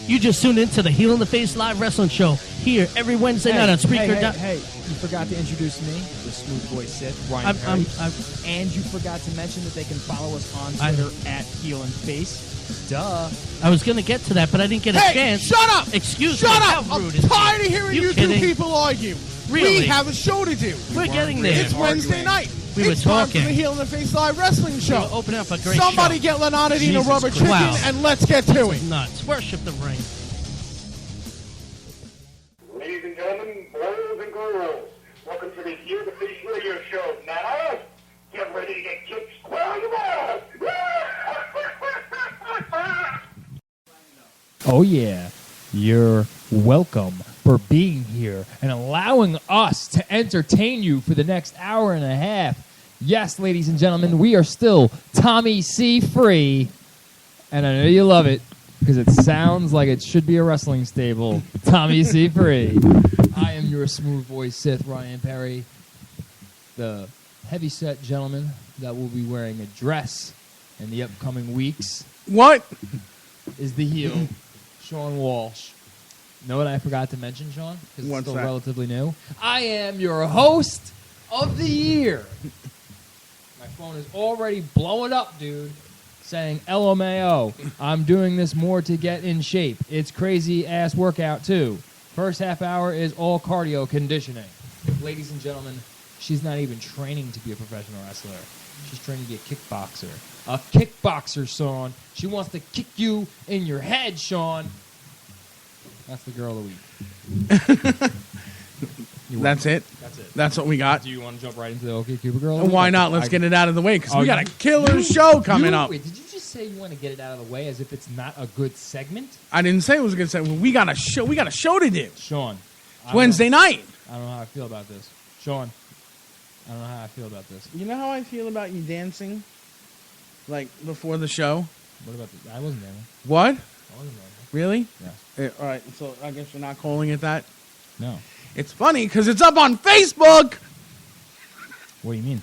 You just tuned into the Heel in the Face live wrestling show here every Wednesday night on Spreaker. Hey, you forgot to introduce me, the smooth boy Sith, Ryan Perry. And you forgot to mention that they can follow us on Twitter at Heel and Face. Duh. I was going to get to that, but I didn't get a chance. Shut up! Excuse me. Shut How up! rude I'm tired of hearing you two kidding? people argue. Really? We have a show to do. We're getting there. It's Wednesday night. We were it's time talking. for the Heel in the Face live wrestling show. We're opening up a great Somebody show. get Lenardino Jesus Rubber Chicken Christ. and let's get to This it. is nuts. Worship the ring. Ladies and gentlemen, boys and girls, welcome to the Heel in the Face radio show. Now, get ready to get kicked square in the balls. Oh, yeah. You're welcome for being here and allowing us to entertain you for the next hour and a half. Yes, ladies and gentlemen, we are still Tommy C. Free, and I know you love it because it sounds like it should be a wrestling stable. Tommy C. Free. I am your smooth voice Sith, Ryan Perry, the heavyset gentleman that will be wearing a dress in the upcoming weeks. What? Is the heel, Sean Walsh. Know what I forgot to mention, Sean? Because it's What's still that? relatively new. I am your host of the year. My phone is already blowing up, dude, saying LMAO. I'm doing this more to get in shape. It's crazy-ass workout, too. First half hour is all cardio conditioning. Ladies and gentlemen, she's not even training to be a professional wrestler. She's training to be a kickboxer. A kickboxer, Sean. She wants to kick you in your head, Sean. That's the girl of the week. That's it? That's it. That's what we got? Do you want to jump right into the OK Cupid girl? of the week? Why not? Let's get it out of the way because Oh, we got a you- killer show coming up. Wait, did you just say you want to get it out of the way as if it's not a good segment? I didn't say it was a good segment. We got a show. We got a show to do. Sean. It's Wednesday night. I don't know how I feel about this. Sean. I don't know how I feel about this. You know how I feel about you dancing, like before the show. What about this? I wasn't there. What? I wasn't there. Really? Yeah. All right. So I guess you're not calling it that. No. It's funny because it's up on Facebook. What do you mean?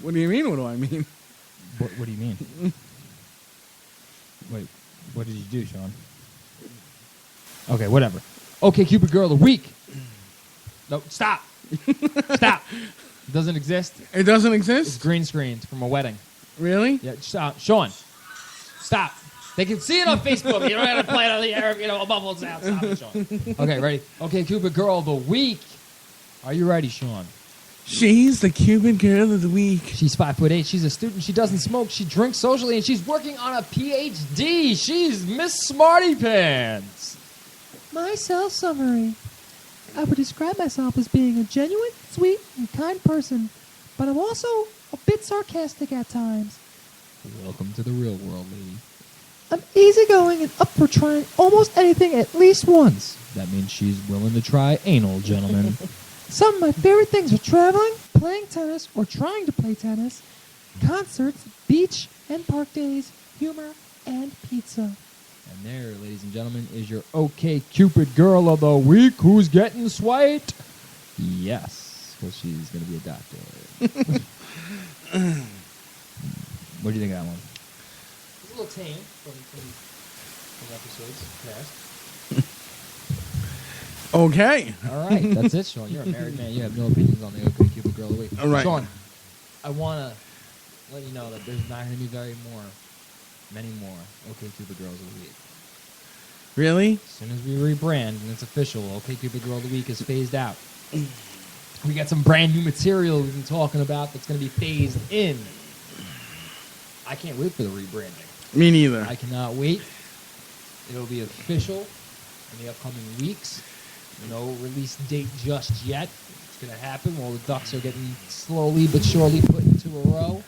What do you mean? What do I mean? What do you mean? Wait, what did you do, Sean? Okay, whatever. Okay, Cupid girl of the week. No, stop. Stop. It doesn't exist. It doesn't It's exist. green screened from a wedding. Really? Yeah, stop. Sean, stop. They can see it on Facebook. You don't have to play it on the air, a muffled sound. Stop it, Sean. Okay, ready? Okay, Cupid girl of the week. Are you ready, Sean? She's the Cuban girl of the week. She's 5'8". She's a student. She doesn't smoke. She drinks socially, and she's working on a PhD. She's Miss Smarty Pants. My self-summary. I would describe myself as being a genuine, sweet, and kind person, but I'm also a bit sarcastic at times. Welcome to the real world, lady. I'm easygoing and up for trying almost anything at least once. That means she's willing to try anal, gentlemen. Some of my favorite things are traveling, playing tennis, or trying to play tennis, concerts, beach and park days, humor, and pizza. And there, ladies and gentlemen, is your OK Cupid girl of the week who's getting swiped. Yes, because she's going to be a doctor. What do you think of that one? It's a little tame from episodes past. Okay. All right, that's it, Sean. You're a married man. You have no opinions on the OK Cupid girl of the week. All right. Sean, I want to let you know that there's not going to be many more OK Cupid girls of the week. Really? As soon as we rebrand and it's official, OK Cupid Girl of the Week is phased out. We got some brand new material we've been talking about that's going to be phased in. I can't wait for the rebranding. Me neither. I cannot wait. It'll be official in the upcoming weeks. No release date just yet. It's going to happen while the Ducks are getting slowly but surely put into a row.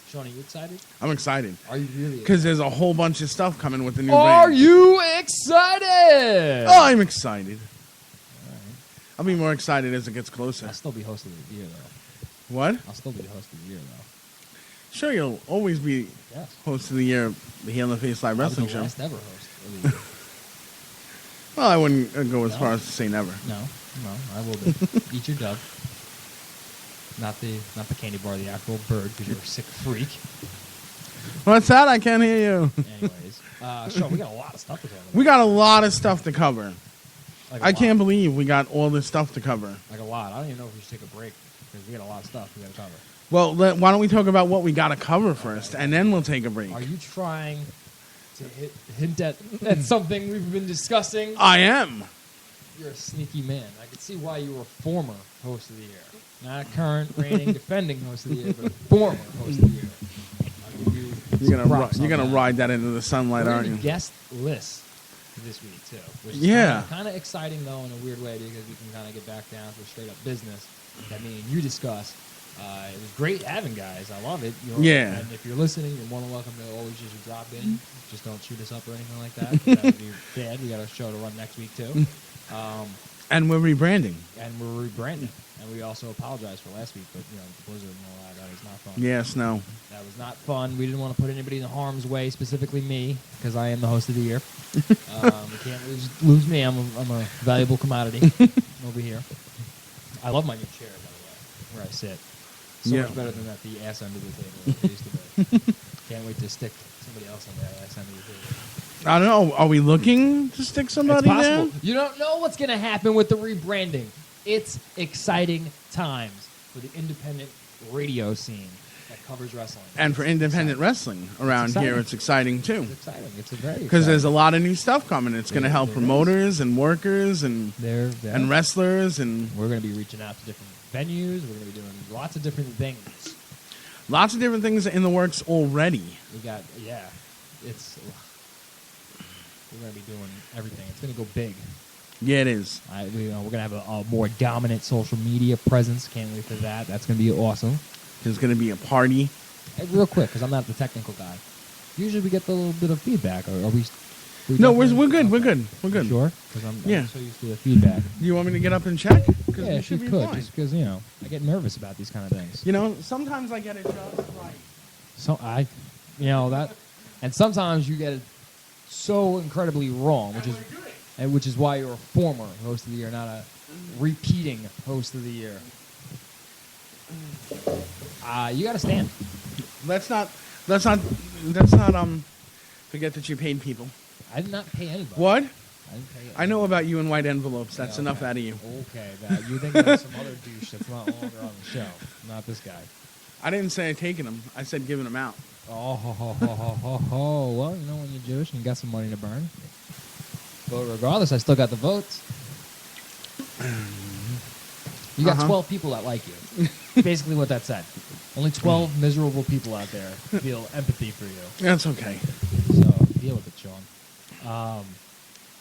Sean, are you excited? I'm excited Are you really excited? because there's a whole bunch of stuff coming with the new Are brand. you excited? Oh, I'm excited. I'll be more excited as it gets closer. I'll still be host of the year, though. What? I'll still be the host of the year, though. Sure, you'll always be Yes. host of the year of the Heel in the Face Live I'll be Wrestling the Show. last ever host of the year. Well, I wouldn't go as No. far as to say never. No, I will be. Eat your dove. Not the candy bar, the actual bird, because you're a sick freak. What's that? I can't hear you. Anyways, Sean, we got a lot of stuff to cover. We got a lot of stuff to cover. Like a I lot. can't believe we got all this stuff to cover. Like a lot. I don't even know if we should take a break because we got a lot of stuff we got to cover. Well, why don't we talk about what we got to cover first, and then we'll take a break. Are you trying to hint at something we've been discussing? I am. You're a sneaky man. I can see why you were former host of the year. Not a current, reigning, defending host of the year, but a former host of the year. I'll give you some props You're on gonna that. ride that into the sunlight, We're aren't gonna you? guest list this week too, which is Yeah. kind of exciting though in a weird way because we can kind of get back down to straight up business that me and you discussed. It was great having guys. I love it. Yeah. And if you're listening, you're more than welcome to always just drop in. Just don't shoot us up or anything like that. That would be bad. We got a show to run next week too. And we're rebranding. And we're rebranding. And we also apologize for last week, but the blizzard and all that was not fun. Yes, no. That was not fun. We didn't want to put anybody in harm's way, specifically me, because I am the host of the year. We can't lose me. I'm a valuable commodity over here. I love my new chair, by the way, where I sit. So Yeah. much better than at the ass end of the table that it used to be. Can't wait to stick somebody else on that ass end of the table. I don't know. Are we looking to stick It's somebody possible. there? You don't know what's going to happen with the rebranding. It's exciting times for the independent radio scene that covers wrestling. And for independent wrestling around exciting. here, it's exciting too. It's exciting. It's a very Because there's exciting. a lot of new stuff coming. It's going to help There is. promoters and workers and There. wrestlers and We're going to be reaching out to different venues. We're going to be doing lots of different things. lots of different things in the works already. We got, it's, we're going to be doing everything. It's going to go big. Yeah, it is. We're going to have a more dominant social media presence. Can't wait for that. That's going to be awesome. There's going to be a party. Hey, real quick, because I'm not the technical guy. Usually we get the little bit of feedback. Are we No, definitely- we're good. We're Okay. good. We're good. Sure? Because I'm Yeah. so used to the feedback. You want me to get up and check? Because Yeah, we if you should be could, fine. just because, I get nervous about these kind of things. Sometimes I get it just right. So and sometimes you get it so incredibly wrong, which is why you're a former host of the year, not a repeating host of the year. You got to stand. Let's not forget that you paid people. I did not pay anybody. What? I didn't pay. I know about you in white envelopes. That's Yeah, enough okay. out of you. Okay, that you think of some other douche that's not longer on the show, not this guy. I didn't say taking them. I said giving them out. Oh, ho, ho, ho, ho, ho, ho. Well, when you're Jewish and you got some money to burn. But regardless, I still got the votes. You got Uh-huh. 12 people that like you. Basically what that said. Only 12 miserable people out there feel empathy for you. That's okay. So deal with it, Sean.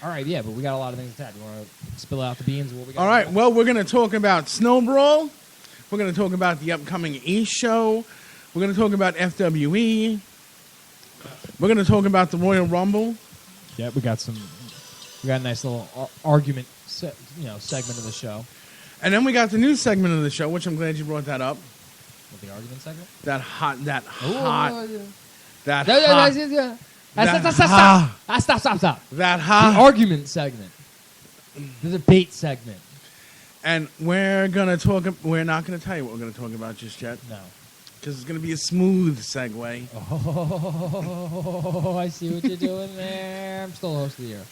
All right, yeah, but we got a lot of things to add. You want to spill out the beans? What we got? All right. Well, we're going to talk about Snow Brawl. We're going to talk about the upcoming East show. We're going to talk about FWE. We're going to talk about the Royal Rumble. Yeah, we got a nice little argument, segment of the show. And then we got the new segment of the show, which I'm glad you brought that up. With the argument segment? That hot, Yeah. that Yeah, hot, yeah, yeah. That- Stop. that The hot. argument segment. The debate segment. And we're not going to tell you what we're going to talk about just yet. No. Because it's going to be a smooth segue. Oh, I see what you're doing there. I'm still host of the year.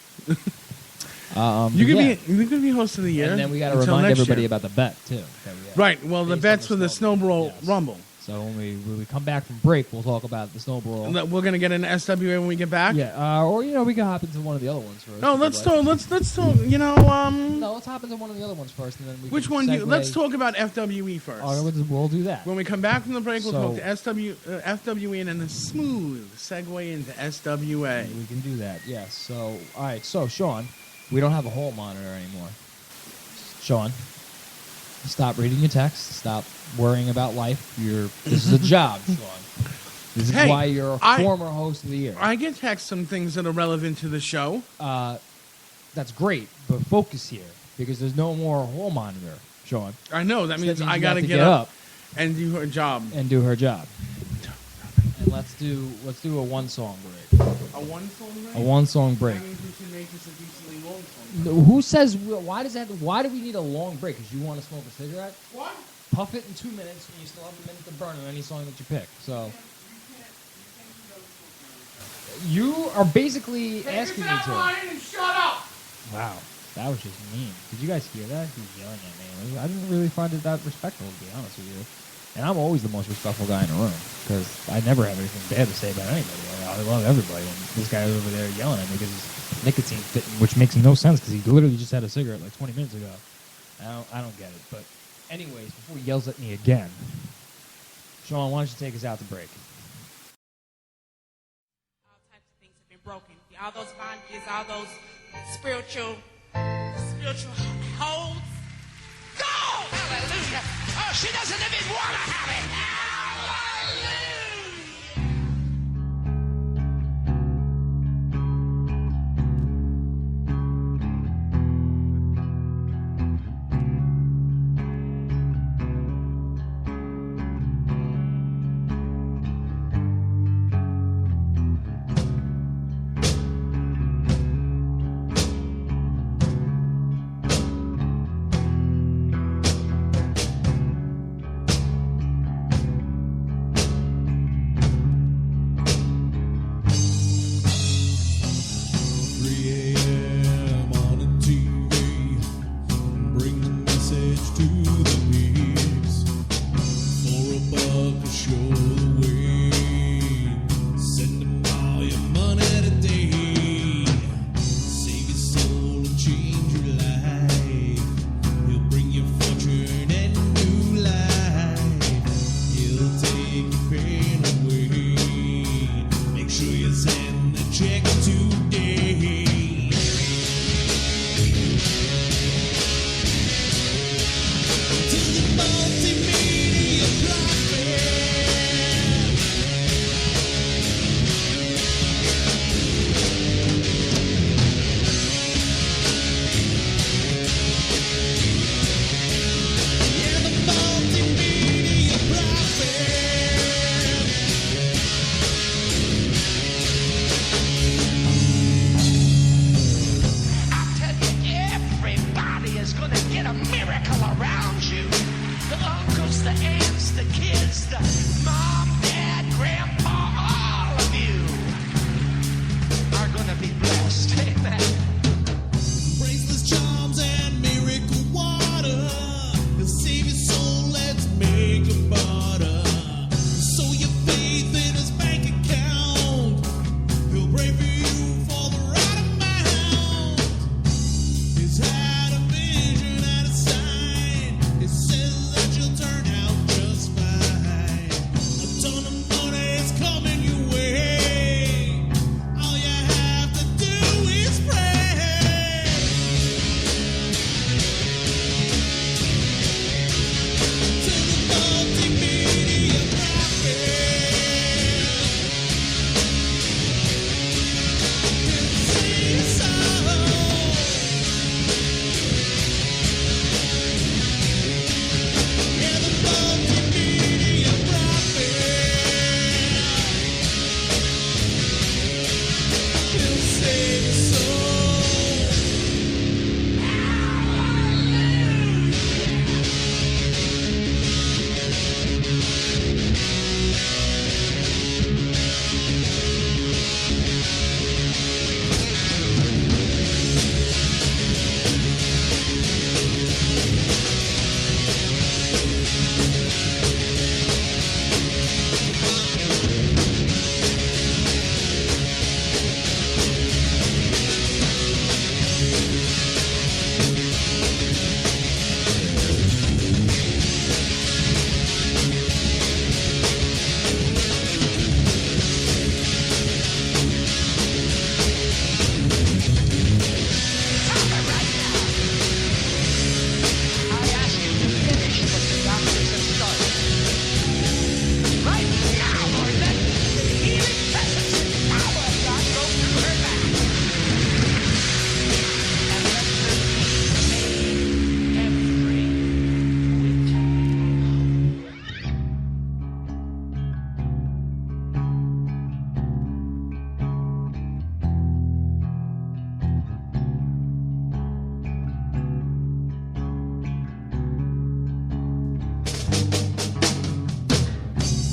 You could be host of the year. And then we got to until remind next everybody year. about the bet, too. that we have. Right. Well, the Based bets on for the Snow Brawl Yes. Rumble. So when we come back from break, we'll talk about the Snow Brawl. We're going to get into SWA when we get back. Yeah, or we can hop into one of the other ones first. No, if let's you'd like. talk. Let's talk. No, let's hop into one of the other ones first, and then we Which can one? segue. Let's talk about FWE first. We'll do that. When we come back from the break, we'll So- talk to FWE and then the smooth segue into SWA. We can do that. Yes. So, all right. So, Sean, we don't have a hall monitor anymore. Sean, stop reading your text. Stop worrying about life. This is a job, Sean. This is Hey, why you're a former host of the year. I get text some things that are relevant to the show. That's great, but focus here because there's no more hall monitor, Sean. I know that means you I have got to to get up and do her job. and do her job. And let's do a one song break. A one song break? A one song break. That means we should make this a decently long song. No, who says why do we need a long break? Because you want to smoke a cigarette? What? Puff it in 2 minutes, and you still have a minute to burn on any song that you pick. So You are basically asking me to. and shut up. Wow, that was just mean. Did you guys hear that? He was yelling at me. I didn't really find it that respectful, to be honest with you. And I'm always the most respectful guy in the room because I never have anything bad to say about anybody. I love everybody. And this guy was over there yelling at me because his nicotine fitting, which makes no sense because he literally just had a cigarette like 20 minutes ago. I don't get it. But anyways, before he yells at me again, Sean, why don't you take us out to break? All types of things have been broken. All those bondages, all those spiritual holds. Go! Hallelujah! Oh, she doesn't even want to have it. Hallelujah!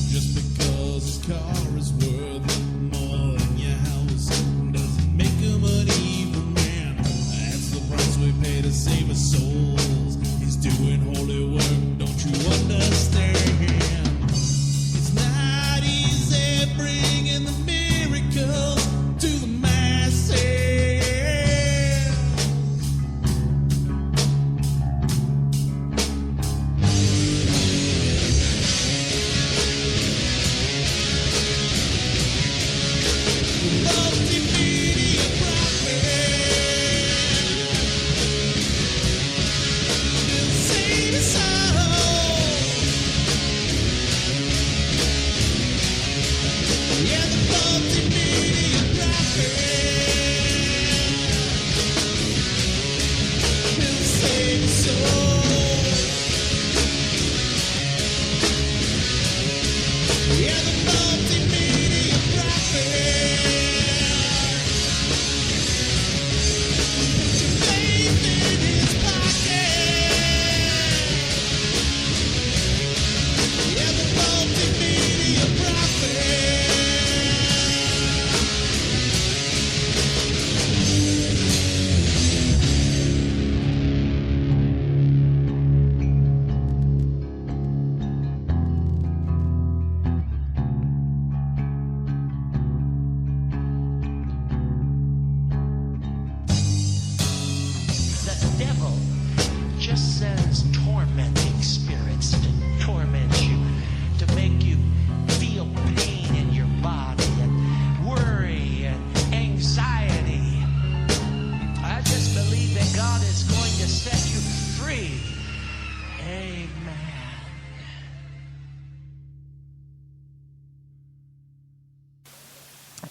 Just because his car is worth more than your house.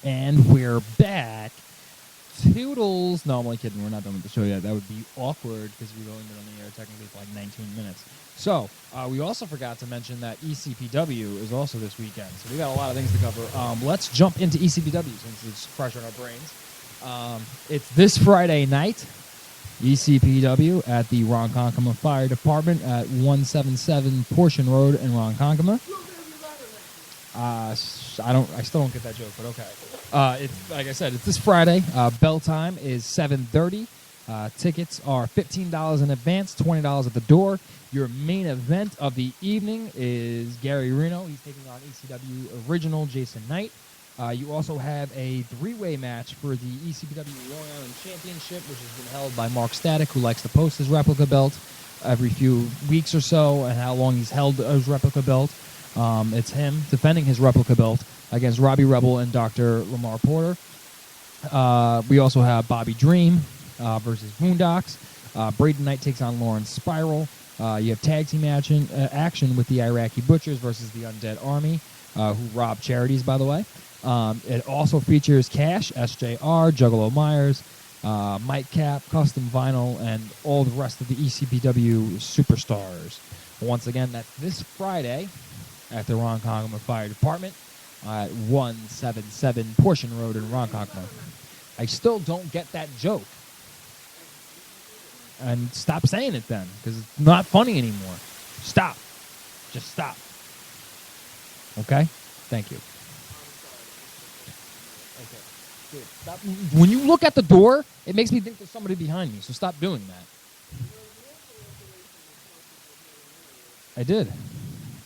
And we're back. Toodles. No, I'm only kidding. We're not done with the show yet. That would be awkward because we've only been on the air technically for like 19 minutes. So, we also forgot to mention that ECPW is also this weekend. So we got a lot of things to cover. Let's jump into ECPW since it's fresh on our brains. It's this Friday night. ECPW at the Ronkonkoma Fire Department at 177 Portion Road in Ronkonkoma. I still don't get that joke, but okay. It's like I said, it's this Friday. Bell time is 7:30. Tickets are $15 in advance, $20 at the door. Your main event of the evening is Gary Reno. He's taking on ECW original Jason Knight. You also have a three-way match for the ECPW Long Island Championship, which has been held by Mark Static, who likes to post his replica belt every few weeks or so, and how long he's held his replica belt. It's him defending his replica belt against Robbie Rebel and Dr. Lamar Porter. We also have Bobby Dream versus Boondocks. Braden Knight takes on Lawrence Spiral. You have tag team action with the Iraqi Butchers versus the Undead Army, who rob charities, by the way. It also features Cash, SJR, Juggalo Myers, Mike Cap, Custom Vinyl, and all the rest of the ECPW superstars. Once again, that's this Friday at the Ronkonkoma Fire Department at 177 Portion Road in Ronkonkoma. I still don't get that joke. And stop saying it then, because it's not funny anymore. Stop. Just stop. Okay? Thank you. Okay. Good. Stop. When you look at the door, it makes me think there's somebody behind me, so stop doing that. I did.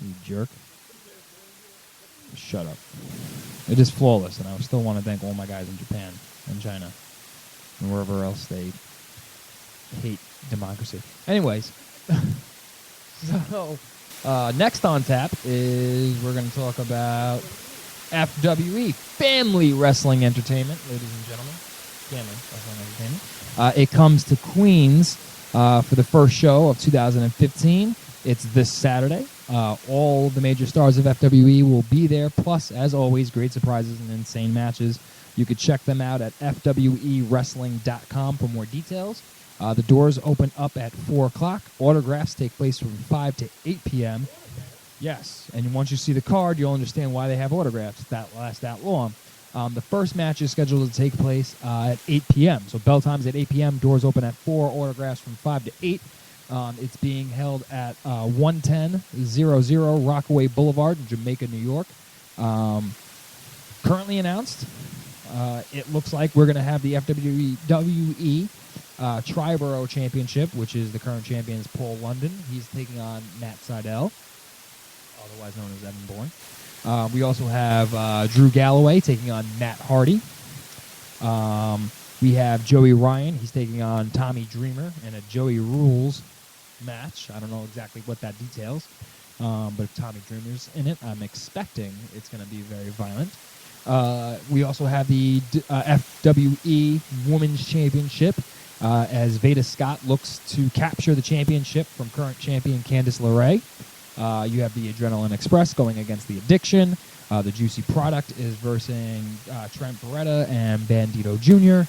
You jerk. Shut up. It is flawless, and I still want to thank all my guys in Japan and China and wherever else they hate democracy. Anyways, so next on tap is we're going to talk about FWE, Family Wrestling Entertainment, ladies and gentlemen. Family Wrestling Entertainment. It comes to Queens for the first show of 2015. It's this Saturday. All the major stars of FWE will be there, plus, as always, great surprises and insane matches. You could check them out at fwewrestling.com for more details. The doors open up at 4 o'clock. Autographs take place from 5 to 8 p.m. Yes, and once you see the card, you'll understand why they have autographs that last that long. The first match is scheduled to take place at 8 p.m. So bell time's at 8 p.m. Doors open at 4. Autographs from 5 to 8. It's being held at 11000 Rockaway Boulevard in Jamaica, New York. Currently announced, it looks like we're going to have the FWE Triborough Championship, which is the current champion is Paul London. He's taking on Matt Seidel, otherwise known as Evan Bourne. We also have Drew Galloway taking on Matt Hardy. We have Joey Ryan. He's taking on Tommy Dreamer in a Joey Rules match. I don't know exactly what that details, but if Tommy Dreamer's in it, I'm expecting it's going to be very violent. We also have the FWE Women's Championship as Veda Scott looks to capture the championship from current champion Candice LeRae. You have the Adrenaline Express going against the Addiction. The Juicy Product is versing Trent Beretta and Bandito Jr.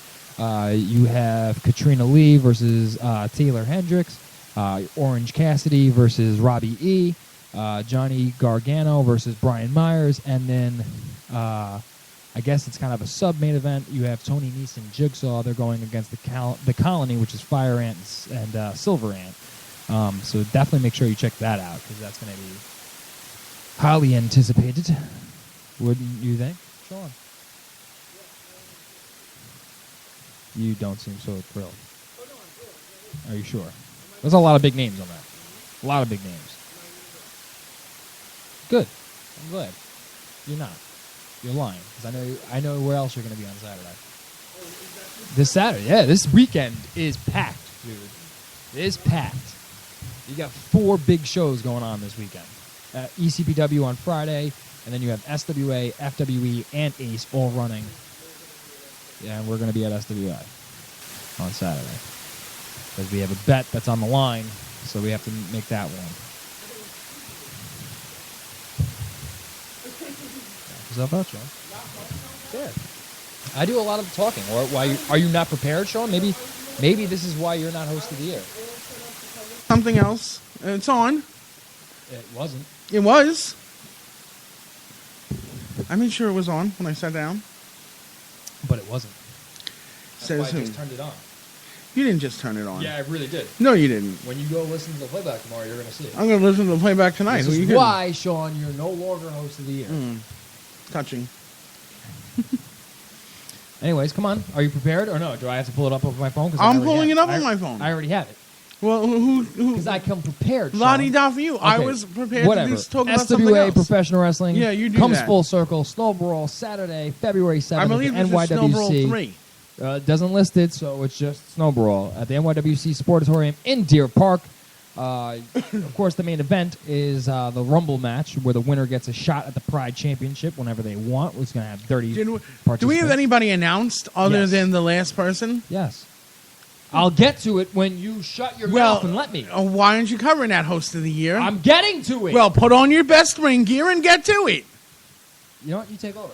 You have Katrina Lee versus Taylor Hendricks. Orange Cassidy versus Robbie E. Johnny Gargano versus Brian Myers. And then I guess it's kind of a sub-main event. You have Tony Nese and Jigsaw. They're going against the Colony, which is Fire Ant and Silver Ant. So definitely make sure you check that out, because that's going to be highly anticipated. Wouldn't you think, Sean? You don't seem so thrilled. Are you sure? There's a lot of big names on that. A lot of big names. Good. I'm glad. You're not. You're lying, because I know where else you're going to be on Saturday. This Saturday, yeah. This weekend is packed, dude. It is packed. You got 4 big shows going on this weekend. ECPW on Friday, and then you have SWA, FWE, and ACE all running. Yeah, and we're going to be at SWA on Saturday, because we have a bet that's on the line, so we have to make that one. What's up, John? Fair. I do a lot of the talking. Or why are you not prepared, Sean? Maybe this is why you're not host of the year. Something else. It's on. It wasn't. It was. I made sure it was on when I sat down. But it wasn't. That's Says why I who? just turned it on. You didn't just turn it on. Yeah, I really did. No, you didn't. When you go listen to the playback tomorrow, you're going to see it. I'm going to listen to the playback tonight. This Who you is kidding? why, Sean, you're no longer host of the year. Touching. Anyways, come on. Are you prepared or no? Do I have to pull it up over my phone? 'Cause I'm I already pulling have it up on my phone. I already have it. Well, who? Because I come prepared, Sean. Lottie da for you. I Okay, was prepared whatever. to just talk about something SWA else. Professional Wrestling. Yeah, you do comes that. full circle. Snow Brawl Saturday, February 7th I believe at this the is Snow Brawl NYWC. 3. It doesn't list it, so it's just Snow Brawl at the NYWC Sportatorium in Deer Park. Of course, the main event is the Rumble match, where the winner gets a shot at the Pride Championship whenever they want. It's going to have 30 Do we have participants. anybody announced other Yes. than the last person? Yes. I'll get to it when you shut your mouth and let me. Why aren't you covering that host of the year? I'm getting to it. Well, put on your best ring gear and get to it. You know what? You take over.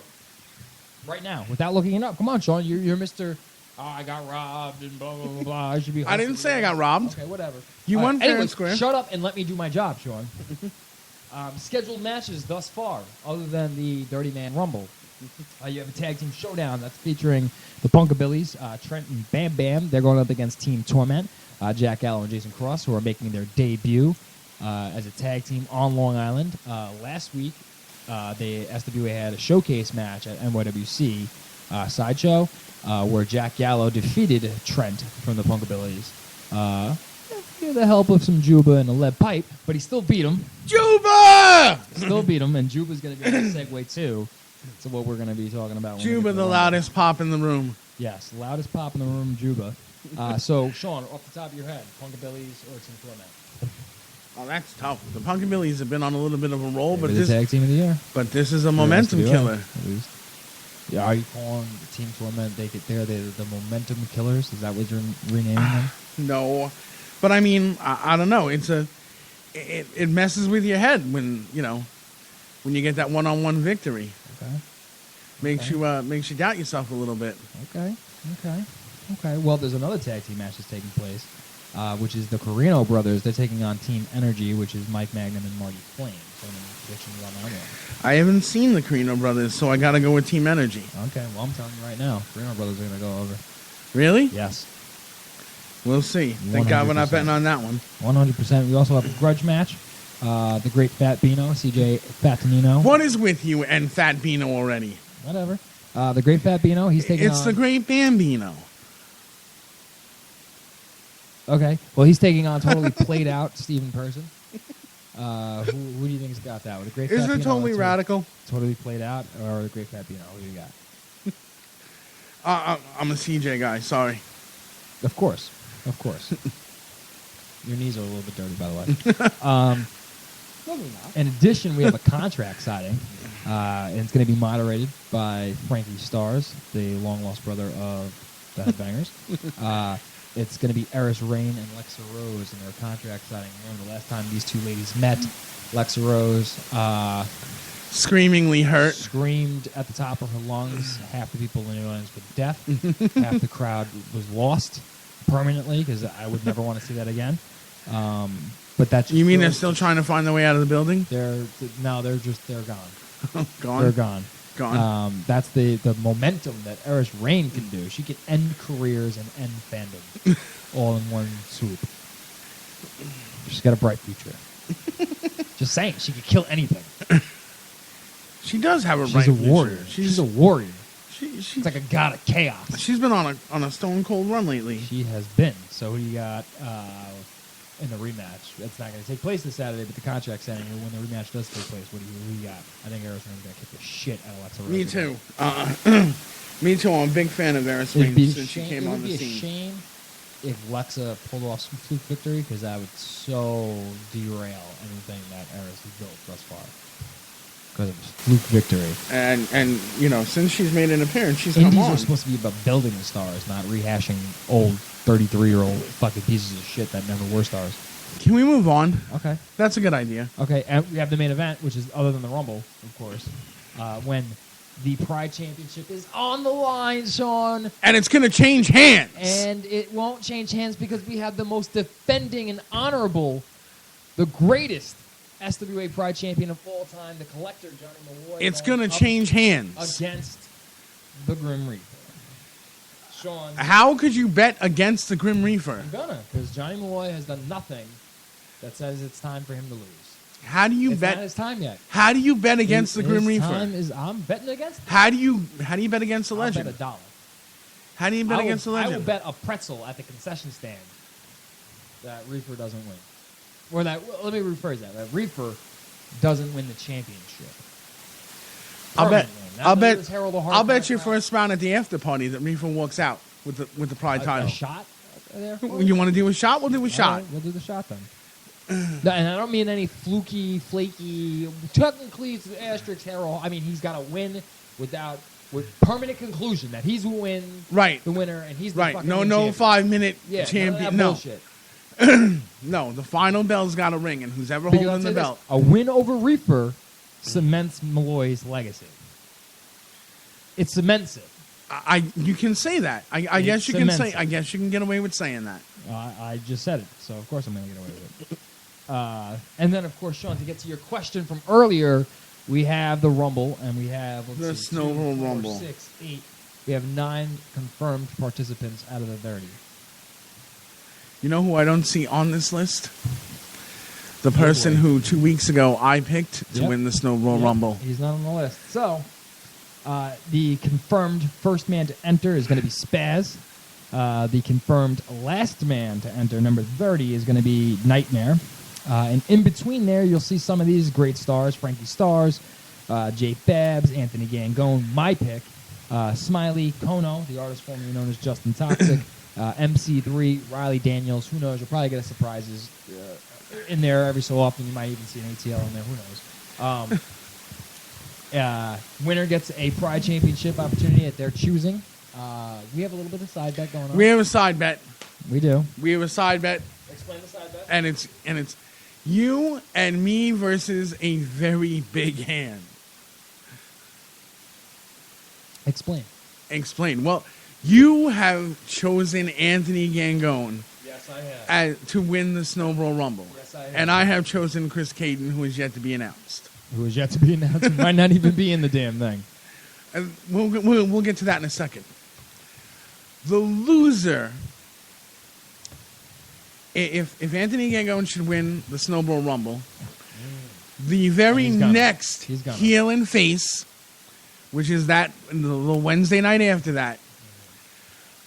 Right now, without looking it up. Come on, Sean. You're Mr. Oh, I got robbed and blah, blah, blah, blah. I should be. I didn't say I got robbed. Okay, whatever. You All won fair and anyways, square. Shut up and let me do my job, Sean. Scheduled matches thus far, other than the Dirty Man Rumble. You have a tag team showdown that's featuring the Punkabillies, Trent and Bam Bam. They're going up against Team Torment, Jack Gallo and Jason Cross, who are making their debut as a tag team on Long Island. Last week, the SWA had a showcase match at NYWC Sideshow, where Jack Gallo defeated Trent from the Punkabillies. With the help of some Juba and a lead pipe, but he still beat him. Juba! Still beat him, and Juba's going to be on the segue too. So what we're going to be talking about. when we get Juba, to the Rumble. loudest pop in the room. Yes, loudest pop in the room, Juba. So, Sean, off the top of your head, Punkabillies or Team Torment? Oh, that's tough. The Punkabillies have been on a little bit of a roll, but Maybe the this, tag team of the year. is a momentum SWA, killer. At least. Yeah, are you calling the Team Torment? They're the momentum killers. Is that what you're renaming them? No, but I mean, I don't know. It messes with your head when you get that one-on-one victory. Okay. Makes you doubt yourself a little bit. Okay. Well, there's another tag team match that's taking place, which is the Carino brothers. They're taking on Team Energy, which is Mike Magnum and Marty Flame. So I'm prediction on that one. I haven't seen the Carino brothers, so I got to go with Team Energy. Okay. Well, I'm telling you right now, Carino brothers are going to go over. Really? Yes. We'll see. Thank God we're not 100%. betting on that one. 100%. We also have a grudge match. The Great Fat Bino, CJ Fatanino. What is with you and Fat Bino already? Whatever. The Great Fat Bino, he's taking It's on... the Great Bambino. Okay. Well, he's taking on totally played out Steven Person. Who do you think's got that one? The Great Fat Isn't it Bino, totally that's radical? Totally played out, or the Great Fat Bino? Who do you got? I'm a CJ guy. Sorry. Of course. Your knees are a little bit dirty, by the way. In addition, we have a contract signing, and it's going to be moderated by Frankie Stars, the long-lost brother of the Headbangers. It's going to be Eris Rain and Lexa Rose in their contract signing. Remember the last time these two ladies met, Lexa Rose Screamingly hurt. screamed at the top of her lungs. Half the people in the audience were deaf. Half the crowd was lost permanently because I would never want to see that again. But that's You mean they're still trying to find their way out of the building? they're gone. Gone. They're gone. Gone. That's the momentum that Eris Rain can do. She can end careers and end fandom all in one swoop. She's got a bright future. Just saying, she could kill anything. She does have a She's right a future. warrior. She's a warrior. She's It's like a god of chaos. she's been on a stone cold run lately. She has been. So who do you got in the rematch? It's not going to take place this Saturday, but the contract signing, when the rematch does take place, who do you got? I think Eris Rain's going to kick the shit out of Alexa Rose. Me again. too. Me too. I'm a big fan of Eris It'd Rain be, since she shame, came it on would the be a scene. shame if Lexa pulled off some fluke victory, because that would so derail anything that Eris has built thus far. Because of fluke victory. And since she's made an appearance, she's Indies come on. are supposed to be about building the stars, not rehashing old 33-year-old fucking pieces of shit that never were stars. Can we move on? Okay. That's a good idea. Okay, and we have the main event, which is other than the Rumble, of course, when The Pride Championship is on the line, Sean. And it's going to change hands. And it won't change hands because we have the most defending and honorable, the greatest SWA Pride champion of all time, the collector, Johnny Malloy. It's going going to up change hands. against the Grim Reaper. Sean, How could you bet against the Grim Reaper? I'm gonna, because Johnny Malloy has done nothing that says it's time for him to lose. How do you It's not bet? his time yet. How do you bet against the Grim His Reaper? time is, I'm betting against him. How do you bet against the I'll legend? bet $1. How do you bet against the I will legend? bet a pretzel at the concession stand that Reaper doesn't win. Or that, well, let me rephrase that. That Reaper doesn't win the championship. I'll bet. Permanently. Not I'll that bet. it was Harold the Hard I'll bet Times your out. first round at the after party that Reefer walks out with the Pride A title. shot there? You want to do a shot? We'll do a All shot. right, we'll do the shot then. No, and I don't mean any fluky, flaky. Technically, it's the asterisk Harold. I mean, he's got to win with permanent conclusion that he's Right. the winner, and he's the Right. fucking No. champion. 5-minute Yeah, champion. none of that No. bullshit. No. The final bell's got to ring, and who's ever Because I'll holding the say this, belt. a win over Reaper cements Malloy's legacy. It cements it. You can say that. I It guess you can cements say. it. I guess you can get away with saying that. I just said it, so of course I'm going to get away with it. And then, of course, Sean, to get to your question from earlier, we have the Rumble, and we have The Snowball Rumble. 6, 8. We have 9 confirmed participants out of the 30. You know who I don't see on this list? The person who 2 weeks ago I picked to Yep. win the Snowball Yep, Rumble. He's not on the list. So, the confirmed first man to enter is going to be Spaz. The confirmed last man to enter, number 30, is going to be Nightmare. And in between there, you'll see some of these great stars: Frankie Stars, Jay Babs, Anthony Gangone, my pick, Smiley, Kono, the artist formerly known as Justin Toxic, MC3, Riley Daniels. Who knows? You'll probably get surprises in there every so often. You might even see an ATL in there. Who knows? Winner gets a Pride Championship opportunity at their choosing. We have a little bit of side bet going on. We have a side bet. We do. We have a side bet, Explain the side bet. and it's you and me versus a very big hand. Explain. Explain. Well, you have chosen Anthony Gangone Yes, I have. to win the Snowball Rumble. Yes, I have. And I have chosen Chris Caden, who is yet to be announced. Who is yet to be announced. Might not even be in the damn thing. And we'll get to that in a second. The loser, if Anthony Gangone should win the Snowball Rumble, the very He's gonna. next He's gonna. heel and face, which is that the Wednesday night after that,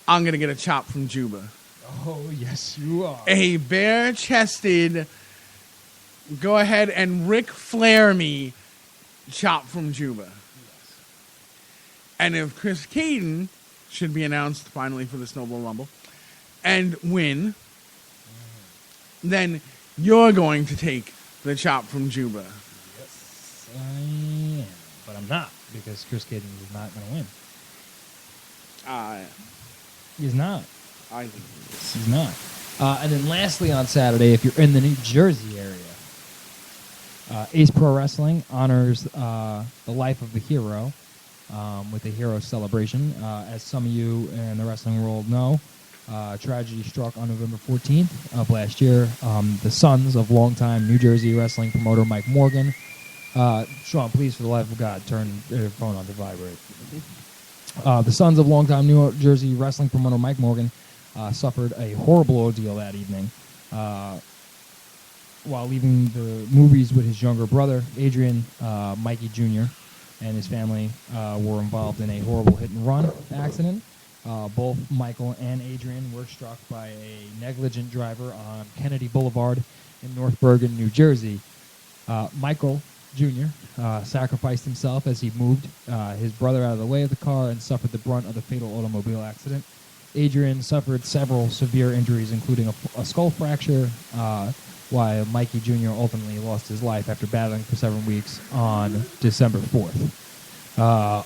I'm gonna get a chop from Juba. Oh, yes, you are. A bare-chested, go ahead and Ric Flair me chop from Juba. And if Chris Caden should be announced finally for the Snowball Rumble and win, then you're going to take the chop from Juba. Yes, I am. But I'm not, because Chris Caden is not going to win. He's not. I think it is. He's not. And then lastly on Saturday, if you're in the New Jersey area, Ace Pro Wrestling honors the life of the hero with a hero celebration. As some of you in the wrestling world know, tragedy struck on November 14th of last year. The sons of longtime New Jersey wrestling promoter Mike Morgan. Sean, please, for the life of God, turn your phone on to vibrate. The sons of longtime New Jersey wrestling promoter Mike Morgan suffered a horrible ordeal that evening while leaving the movies with his younger brother, Adrian Mikey Jr., and his family were involved in a horrible hit-and-run accident. Both Michael and Adrian were struck by a negligent driver on Kennedy Boulevard in North Bergen, New Jersey. Michael Jr. Sacrificed himself as he moved his brother out of the way of the car and suffered the brunt of the fatal automobile accident. Adrian suffered several severe injuries, including a skull fracture, while Mikey Jr. ultimately lost his life after battling for 7 weeks on December 4th.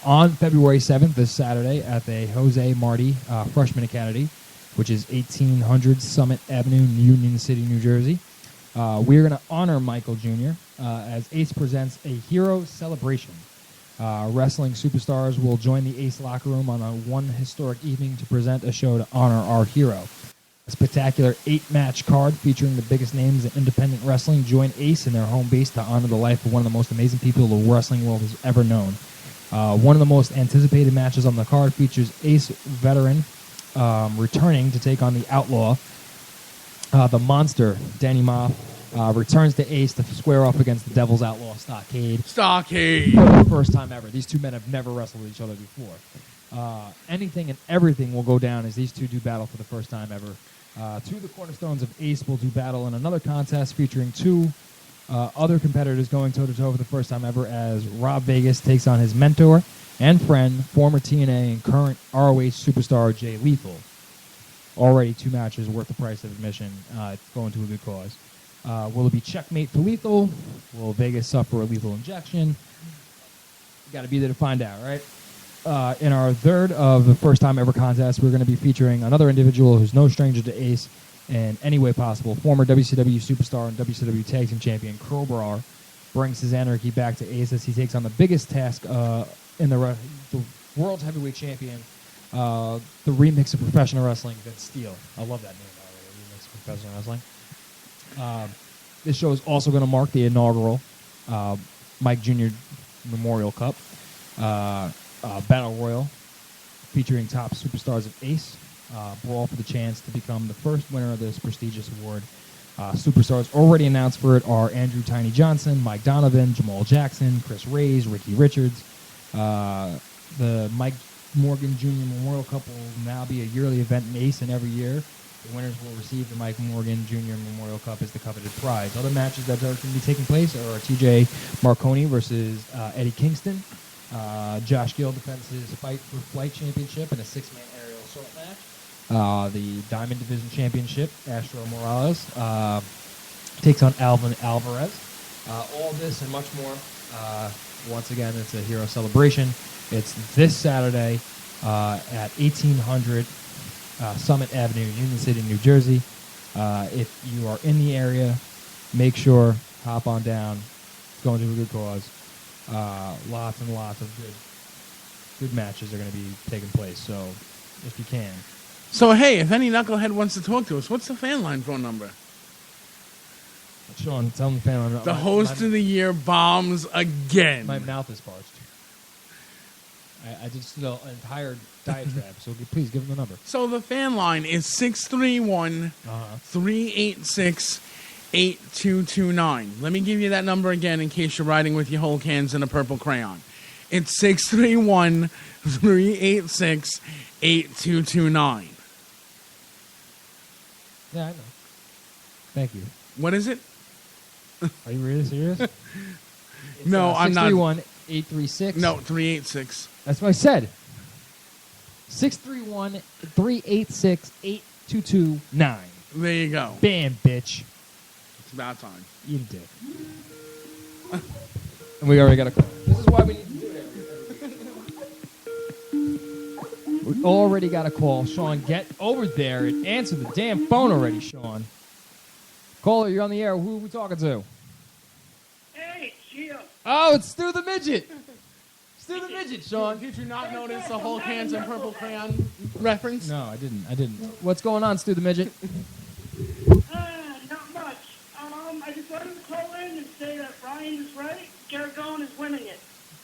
On February 7th, this Saturday, at the Jose Marti Freshman Academy, which is 1800 Summit Avenue, Union City, New Jersey, we're going to honor Michael Jr. As Ace presents a hero celebration Wrestling superstars will join the Ace locker room on one historic evening to present a show to honor our hero. A spectacular 8-match card featuring the biggest names in independent wrestling join Ace in their home base to honor the life of one of the most amazing people the wrestling world has ever known. One of the most anticipated matches on the card features Ace veteran returning to take on the Outlaw. The Monster, Danny Moff, returns to Ace to square off against the Devil's Outlaw Stockade. Stockade. For the first time ever. These two men have never wrestled each other before. Anything and everything will go down as these two do battle for the first time ever. Two of the cornerstones of Ace will do battle in another contest featuring two other competitors going toe-to-toe for the first time ever as Rob Vegas takes on his mentor and friend, former TNA and current ROH superstar Jay Lethal. Already 2 matches worth the price of admission, going to a good cause. Will it be checkmate for Lethal? Will Vegas suffer a lethal injection? You got to be there to find out, right? In our third of the first time ever contest, we're going to be featuring another individual who's no stranger to Ace in any way possible. Former WCW superstar and WCW Tag Team Champion Crowbar brings his anarchy back to Ace as he takes on the biggest task in the World's Heavyweight Champion, the remix of professional wrestling, Vince Steele. I love that name, by the way, remix of professional wrestling. This show is also going to mark the inaugural Mike Jr. Memorial Cup Battle Royal featuring top superstars of Ace. Brawl for the chance to become the first winner of this prestigious award. Superstars already announced for it are Andrew Tiny Johnson, Mike Donovan, Jamal Jackson, Chris Reyes, Ricky Richards. The Mike Morgan Jr. Memorial Cup will now be a yearly event in Ace, and every year the winners will receive the Mike Morgan Jr. Memorial Cup as the coveted prize. Other matches that are going to be taking place are TJ Marconi versus Eddie Kingston. Josh Gill defends his Fight for Flight Championship in a 6-man aerial assault match. The Diamond Division Championship, Astro Morales takes on Alvin Alvarez. All this and much more. Once again, it's a hero celebration. It's this Saturday at 1800 Summit Avenue, Union City, New Jersey. If you are in the area, make sure, hop on down. It's going to a good cause. Lots and lots of good matches are going to be taking place. So, if you can. So, hey, if any knucklehead wants to talk to us, what's the fan line phone number? Sean, tell them the fan line. The host of the year bombs again. My mouth is parched. I just did an entire diatribe, so please give them the number. So the fan line is 631-386-8229. Let me give you that number again in case you're riding with your whole cans and a purple crayon. It's 631-386-8229. Yeah, I know. Thank you. What is it? Are you really serious? No, I'm not. 631-836. No, 386. That's what I said. 631-386-8229. There you go. Bam, bitch. It's about time. Eat a dick. And we already got a call. This is why we need to do it every week. We already got a call. Sean, get over there and answer the damn phone already, Sean. Caller, you're on the air. Who are we talking to? Hey, Gio. Oh, it's Stu the Midget. Stu the Midget, Sean. Did you not notice the whole cans and purple crayon reference? No, I didn't. What's going on, Stu the Midget? Not much. I just wanted to call in and say that Brian is right. Garagone is winning it.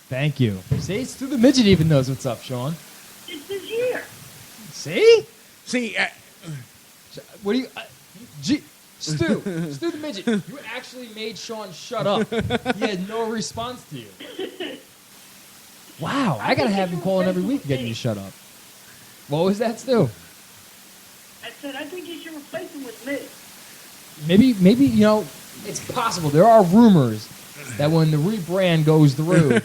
Thank you. See, Stu the Midget even knows what's up, Sean. It's his year. See? See, What do you... Stu the Midget, you actually made Sean shut up. He had no response to you. Wow, I gotta have him calling every week to get you to shut up. What was that, Stu? I said, I think you should replace him with me. Maybe it's possible. There are rumors that when the rebrand goes through,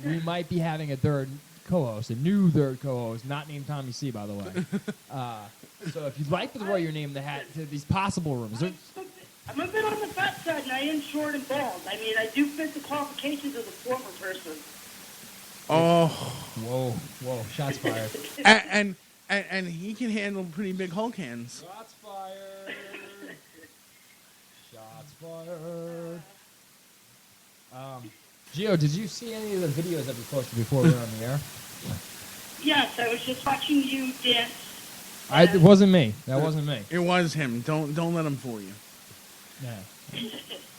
we might be having a third co-host, a new third co-host, not named Tommy C, by the way. So if you'd like to throw your name in the hat to these possible rumors, I'm a bit on the fat side, and I am short and bald. I mean, I do fit the qualifications of the former person. oh, whoa, shots fired. and he can handle pretty big whole cans. Shots fired. Shots fired. Gio, did you see any of the videos that we posted before we were on the air? Yes, I was just watching you dance. It wasn't me. That wasn't me. It was him. Don't let him fool you. Yeah.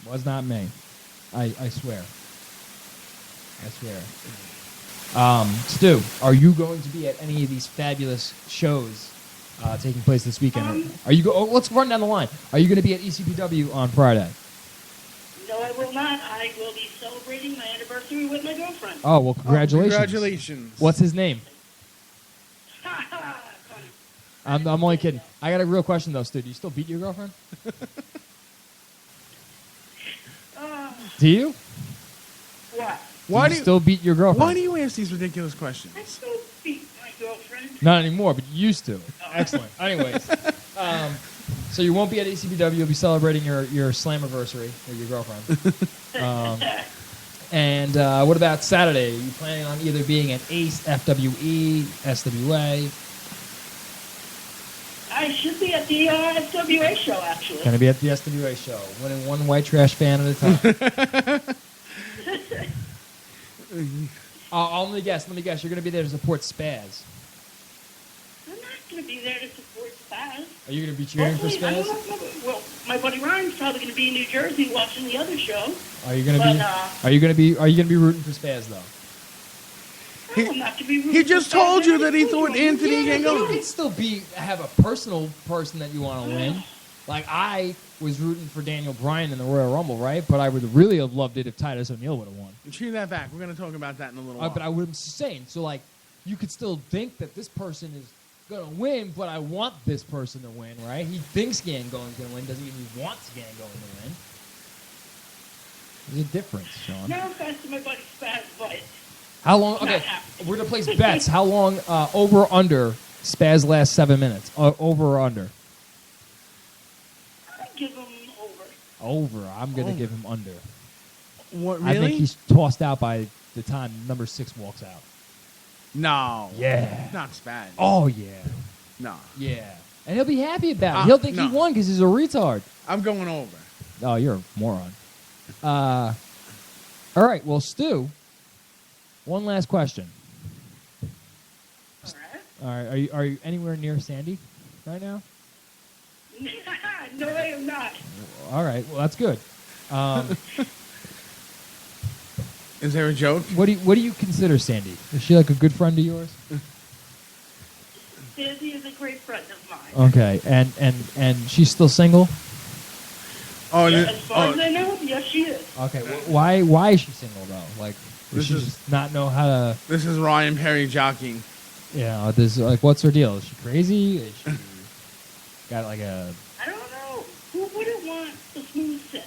Was not me. I swear. I swear. Stu, are you going to be at any of these fabulous shows taking place this weekend? Are you let's run down the line. Are you going to be at ECPW on Friday? No, I will not. I will be celebrating my anniversary with my girlfriend. Oh, well, congratulations. Congratulations. What's his name? Funny. I'm only kidding. I got a real question, though, Stu. Do you still beat your girlfriend? Do you? What? Why Do you still beat your girlfriend? Why do you ask these ridiculous questions? I still beat my girlfriend. Not anymore, but you used to. Excellent. Anyways, so you won't be at ACBW. You'll be celebrating your Slammiversary with your girlfriend. And what about Saturday? Are you planning on either being at ACE, FWE, SWA? I should be at the FWA show, actually. Going to be at the SWA show, winning one white trash fan at a time. Let me guess. You're going to be there to support Spaz. I'm not going to be there to support Spaz. Are you going to be cheering for Hopefully, I Spaz? don't know. Well, my buddy Ryan's probably going to be in New Jersey watching the other show. Are you going to But, be? Are you going to be rooting for Spaz though? I'm not going to be rooting He for just Spaz. told you that he I told thought you. Anthony You Gangone. can still have a personal person that you want to win. Like I was rooting for Daniel Bryan in the Royal Rumble, right? But I would really have loved it if Titus O'Neil would have won. Treat that back. We're going to talk about that in a little while. But I was saying, so like, you could still think that this person is gonna win, but I want this person to win, right? He thinks Gangone's gonna win, doesn't mean he wants Gangone to win. There's a difference, Sean. No offense to my buddy Spaz, but How long? Okay, we're gonna place bets. How long? Over or under? Spaz last 7 minutes. Over or under? I'd give him over. Over. I'm gonna give him under. What, I think really? he's tossed out by the time number 6 walks out. No. Yeah. Not bad. Oh yeah. No. Yeah. And he'll be happy about it. Uh, He'll think no. he won because he's a retard. I'm going over. Oh, you're a moron. All right. Well, Stu, one last question. All All right. Are you anywhere near Sandy right now? right? No, I am not. All right. Well, that's good. Is there a joke? What do you consider Sandy? Is she like a good friend of yours? Sandy is a great friend of mine. Okay. And she's still single? Oh, Yeah, as far as I know, yes, she is. Okay. Why is she single though? Like, does This she is- just not know how to? this is Ryan Perry jockeying. Yeah. This like, what's her deal? Is she crazy? Is she got like a? I don't know. Who wouldn't want a smooth sit?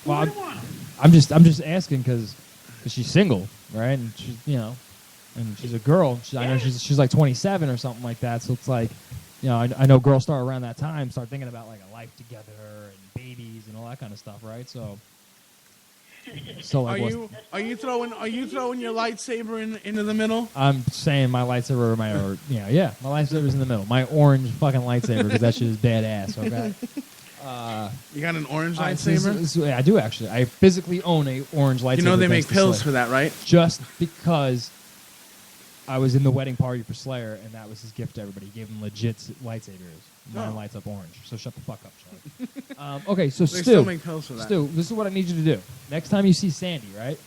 Who Well, wouldn't want him? I'm just asking because she's single, right? And she's and she's a girl. I know she's like 27 or something like that. So it's like, I know girls start around that time start thinking about like a life together and babies and all that kind of stuff, right? So like, Are you throwing your lightsaber into the middle? I'm saying my lightsaber, my lightsaber's in the middle. My orange fucking lightsaber because that shit is badass. Okay. You got an orange All right, so lightsaber? yeah, I do actually. I physically own a orange lightsaber. You know they make thanks to pills Slayer. for that, right? Just because I was in the wedding party for Slayer, and that was his gift to everybody. He gave him legit lightsabers. Mine Oh. lights up orange. So shut the fuck up, Sean. Okay, so They Stu, still make pills for that. Stu, this is what I need you to do. Next time you see Sandy, right?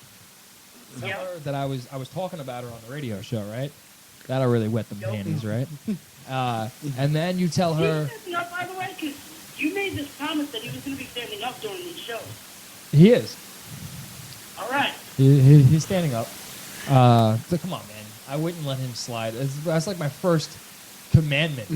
Tell Yep. her that I was talking about her on the radio show, right? That'll really wet them panties, right? And then you tell her He's up, by the way, because you made this promise that he was going to be standing up during these shows. he is. All right. He's standing up. So come on, man. I wouldn't let him slide. That's like my first commandment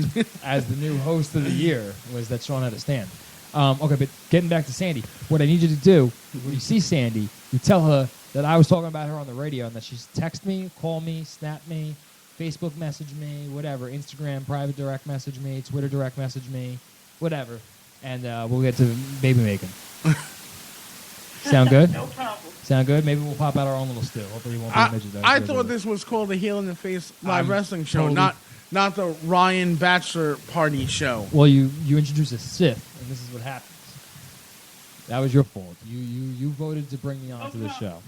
as the new host of the year was that Sean had to stand. Okay, but getting back to Sandy, what I need you to do when you see Sandy, you tell her that I was talking about her on the radio and that she's text me, call me, snap me, Facebook message me, whatever, Instagram private direct message me, Twitter direct message me, whatever, and we'll get to baby making. Sound good? No problem. Sound good? Maybe we'll pop out our own little stew. Hopefully, he won't be a midget. I thought this was called the Heel in the Face live I'm wrestling show, totally- not the Ryan Bachelor Party show. Well, you introduce a Sith, and this is what happens. That was your fault. You voted to bring me on to the show.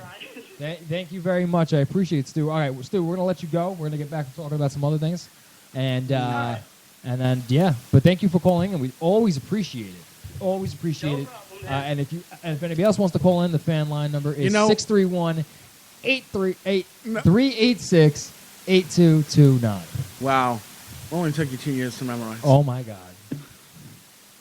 Right. Thank you very much. I appreciate it, Stu. All right, Stu, we're gonna let you go. We're gonna get back to talking about some other things, and then yeah. But thank you for calling, and we always appreciate it. Always appreciate it. And if anybody else wants to call in, the fan line number is 631-386-8229. Wow. Only took you 2 years to memorize. Oh my God.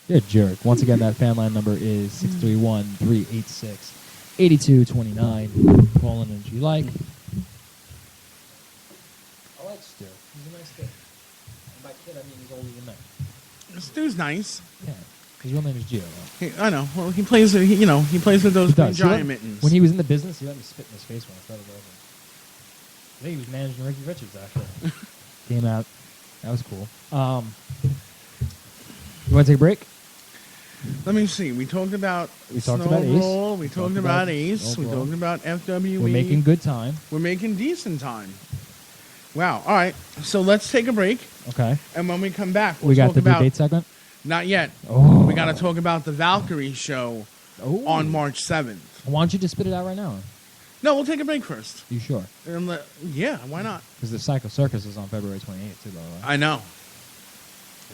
You're a jerk. Once again, that fan line number is 631-386-8229. Call in if you like. I like Stu. He's a nice kid. And by kid, I mean he's older than me. Stu's nice. Yeah. His real name is Gio. I know. Well, he plays. He plays with those He does. giant mittens. When he was in the business, he let me spit in his face when I started over. I think he was managing Ricky Richards, actually. Came out. That was cool. You want to take a break? Let me see. We talked about Ace. We talked about Ace. We talked about Ace. We talked about FWE. We're making good time. We're making decent time. Wow. All right. So let's take a break. Okay. And when we come back, we'll We got talk the about debate segment? Not yet. Oh. We got to talk about the Valkyrie show Oh. on March 7th. Why don't you just spit it out right now? No, we'll take a break first. You sure? Yeah, why not? Because the Psycho Circus is on February 28th, too, by the way. I know.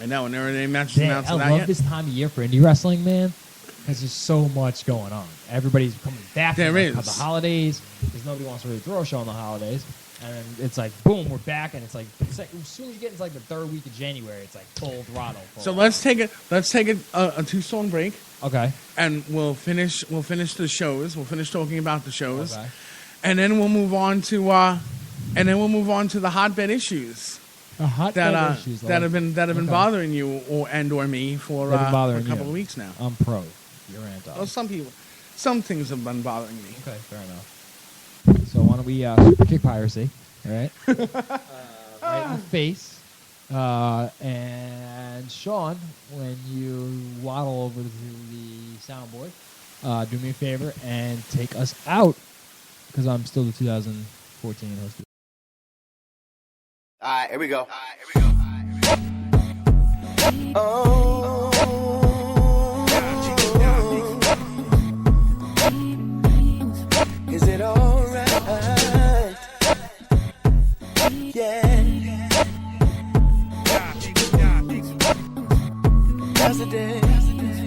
And there ain't any matches announced I for that love yet. this time of year for indie wrestling, man, because there's so much going on. Everybody's coming back There from is. the holidays, because nobody wants to really throw a show on the holidays. And then it's like, boom, we're back, and it's like as soon as you get into like the third week of January, it's like full throttle. So let's take a 2-song break, Okay. and we'll finish the shows. We'll finish talking about the shows, Okay. and then we'll move on to the hotbed issues The hot that issues, that have been Okay. bothering you or me for They've been a bothering couple you. of weeks now. I'm pro. You're anti. Well, some things have been bothering me. Okay, fair enough. So why don't we kick piracy, all right? Right in the face. And Sean, when you waddle over to the soundboard, do me a favor and take us out, because I'm still the 2014 host. All right, here we go. Oh. Is it all right? Yeah.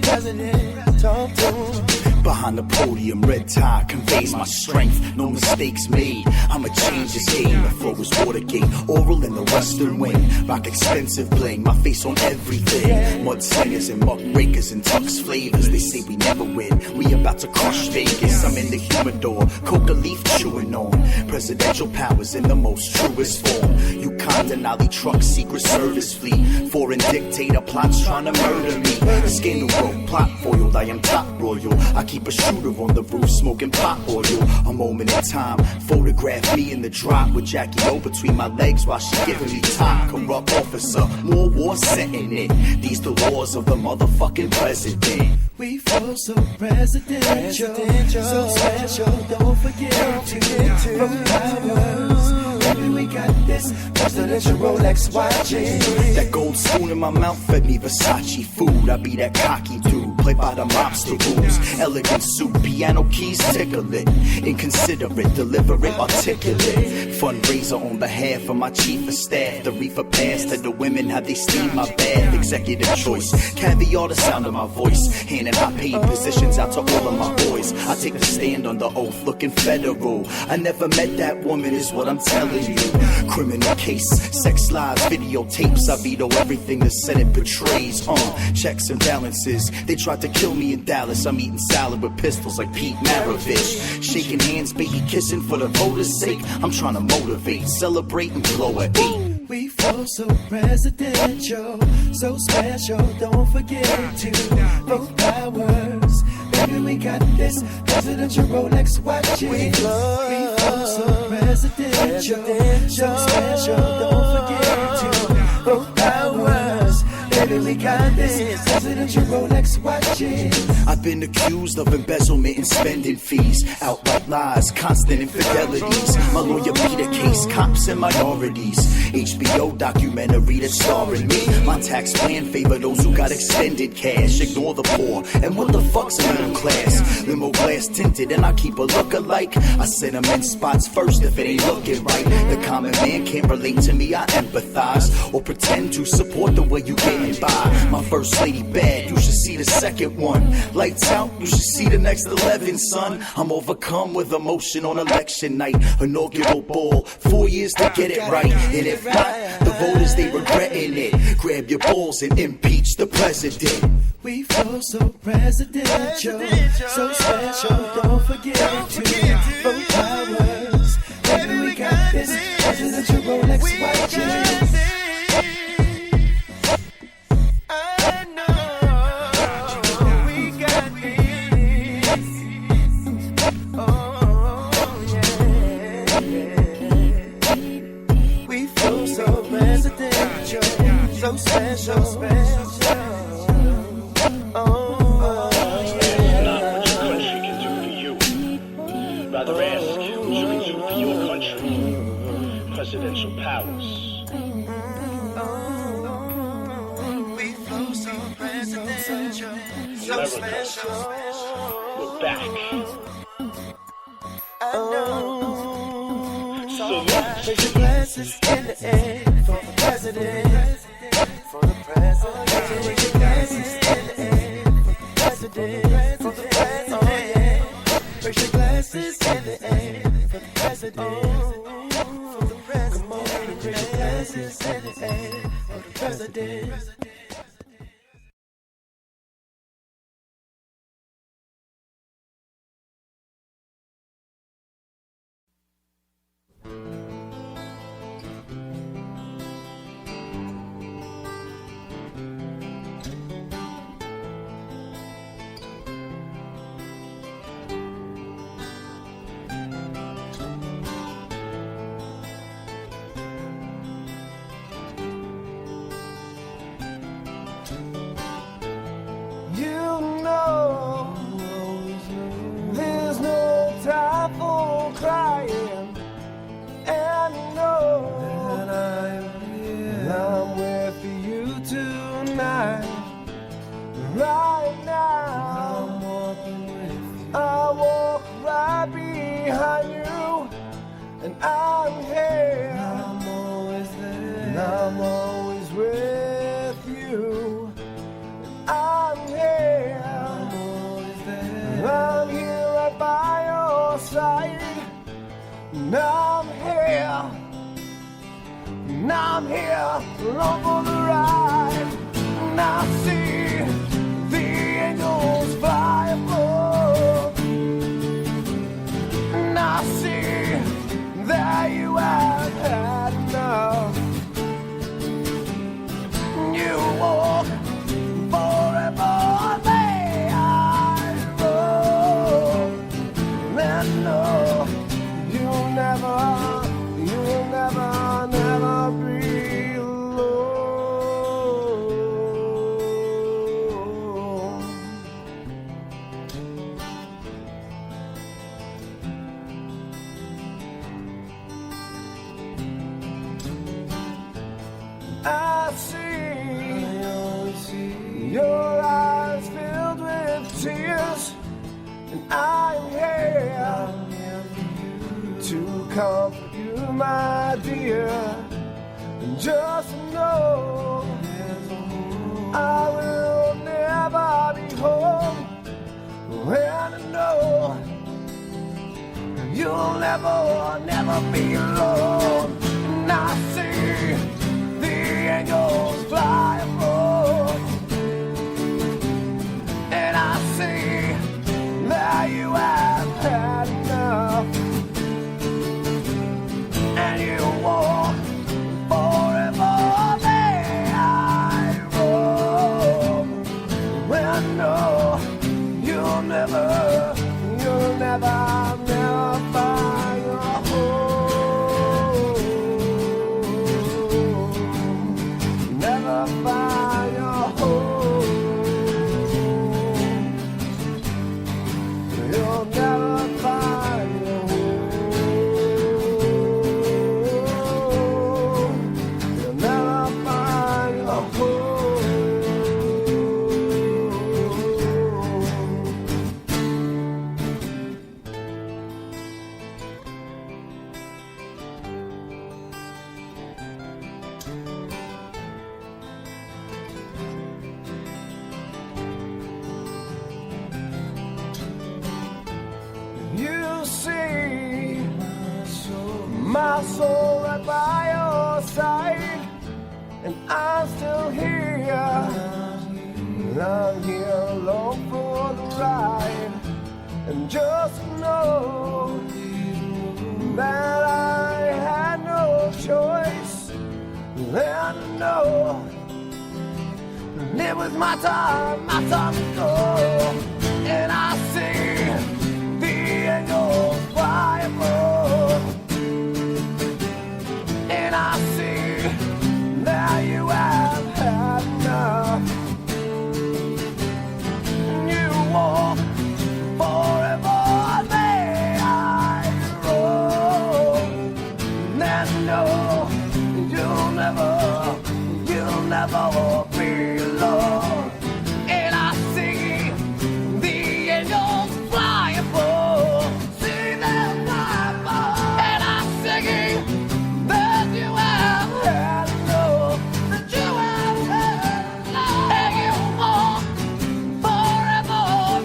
President, talk to him. Behind the podium, red tie conveys my strength. No mistakes made. I'ma change this game. The flow is Watergate, oral in the western wing. Rock expensive bling, my face on everything. Mudslingers and muckrakers and tux flavors. They say we never win. We about to crush Vegas. I'm in the humidor, coca leaf chewing on. Presidential powers in the most truest form. Yukon Denali truck, secret service fleet. Foreign dictator plots trying to murder me. Scandal rope, plot foiled. I am top royal. I keep a shooter on the roof, smoking pot oil. A moment in time, photograph me in the drop with Jackie O between my legs while she giving me top. Corrupt officer, more war setting it. These the laws of the motherfucking president. We feel so presidential, so special. Don't forget to from powers. Baby, we got this presidential Rolex watches. That gold spoon in my mouth fed me Versace food. I be that cocky dude, played by the mobster rules. Elegant suit, piano keys tickle it. Inconsiderate, deliberate, articulate. Fundraiser on behalf of my chief of staff. The reefer pass to the women, how they steam my bath. Executive choice, caviar the sound of my voice. Handing high paid positions out to all of my boys. I take a stand on the oath, looking federal. I never met that woman, is what I'm telling you. Criminal case, sex lies, videotapes. I veto everything the Senate betrays. Checks and balances. They tried to kill me in Dallas. I'm eating salad with pistols like Pete Maravich. Shaking hands, baby kissing for the voters' sake. I'm trying to motivate, celebrate, and blow a 8. We feel so presidential, so special. Don't forget to vote powers. Baby, we got this presidential Rolex watches. We feel so presidential, so special. Don't forget to vote powers. Baby, we we got this. Presidential Rolex watches. I've been accused of embezzlement and spending fees, outright lies, constant infidelities. My lawyer beat a case, cops and minorities. HBO documentary that's starring me. My tax plan favor those who got extended cash. Ignore the poor, and what the fuck's a middle class? Limo glass tinted, and I keep a look-alike. I send them in spots first if it ain't looking right. The common man can't relate to me, I empathize, or pretend to support the way you getting by. My first lady bad, you should see the second one. Lights out, you should see the next 11, son. I'm overcome with emotion on election night. Inaugural ball, 4 years to get it right. And if not, the voters, they regretting it. Grab your balls and impeach the president. We flow so presidential, so special. Don't forget to vote powers. Baby, we got this presidential Rolex watches. I know we got this. Oh yeah. We flow so presidential, so special, special. Rather ask what you can do for your country. Presidential powers. We flow so presidential, so special. We're back. So raise your glasses in the air for the president. For the president. Raise your glasses in the air for the president. For the president. Raise your glasses in the air for the president. For the president. Come on, raise your glasses in the air for the president. I'm here along for the ride, and I see the angels fly above, and I see that you have had enough. You walk forever, may I roam, and no, you'll never be alone. I see your eyes filled with tears, and I'm here to comfort you, my dear. And just know I will never be home, and I know you'll never be alone. And I see the angels fly above, and I see that you have had enough, and you walk forever, may I roam. Well, I know you'll never find your home. I know it was my time to go. And I see the angels fly above. And I see now you have had enough. You walk forever, may I roam. And no, you'll never be alone. And I see the angels fly above. See them fly above. And I'm singing that you have had enough. That you have had enough. And you walk forever,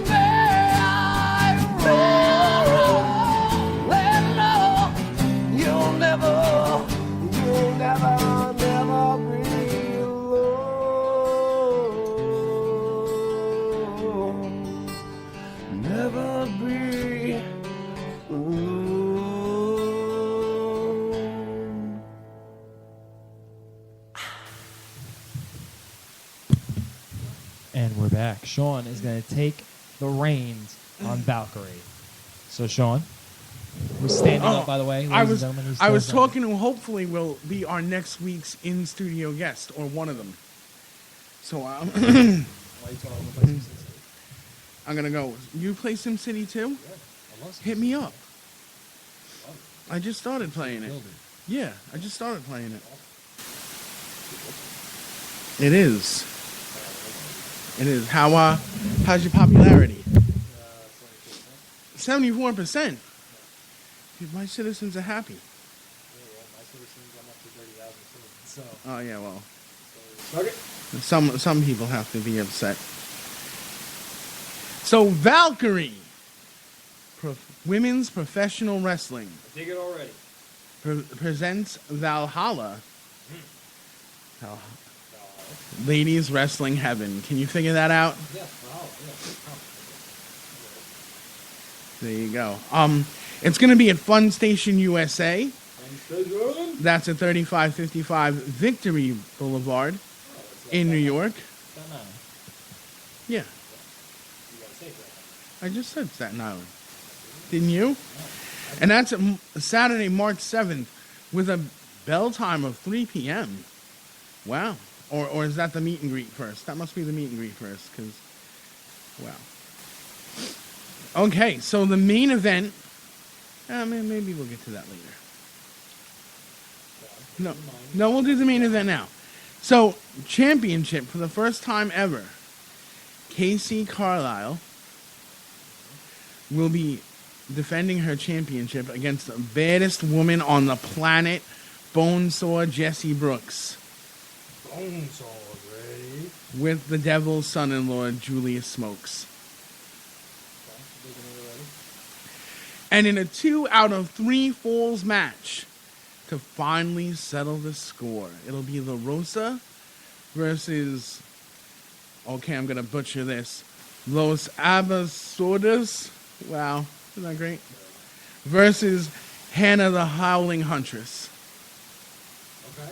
may I roam. And no, you'll never be alone. Never be alone. And we're back. Sean is going to take the reins on Valkyrie. So, Sean, who's standing up, by the way? I ladies was and gentlemen, who's I was still talking to hopefully will be our next week's in studio guest or one of them. So Why are you talking about I'm gonna go. You play SimCity too? I love Hit me up. I just started playing it. Killed Yeah, I just started playing it. It is. It is. How's your popularity? 74%. Dude, my citizens are happy. Oh yeah, well. Some people have to be upset. So Valkyrie, women's professional wrestling, I dig it already. presents Valhalla. Ladies Wrestling Heaven. Can you figure that out? Yeah, There you go. It's going to be at Fun Station USA. That's at 3555 Victory Boulevard in New York. Yeah. I just said Staten Island. Didn't you? And that's Saturday, March 7th with a bell time of 3 p.m. Wow. Or is that the meet and greet first? That must be the meet and greet first, because, wow. Okay, so the main event, maybe we'll get to that later. No, we'll do the main event now. So, championship for the first time ever, Casey Carlisle will be defending her championship against the baddest woman on the planet, Bonesaw Jessie Brooks. Bonesaw, ready? With the devil's son-in-law, Julius Smokes. And in a 2 out of 3 falls match to finally settle the score, it'll be La Rosa versus, okay, I'm going to butcher this, Los Abasordas, wow, isn't that great? Versus Hannah the Howling Huntress. Okay.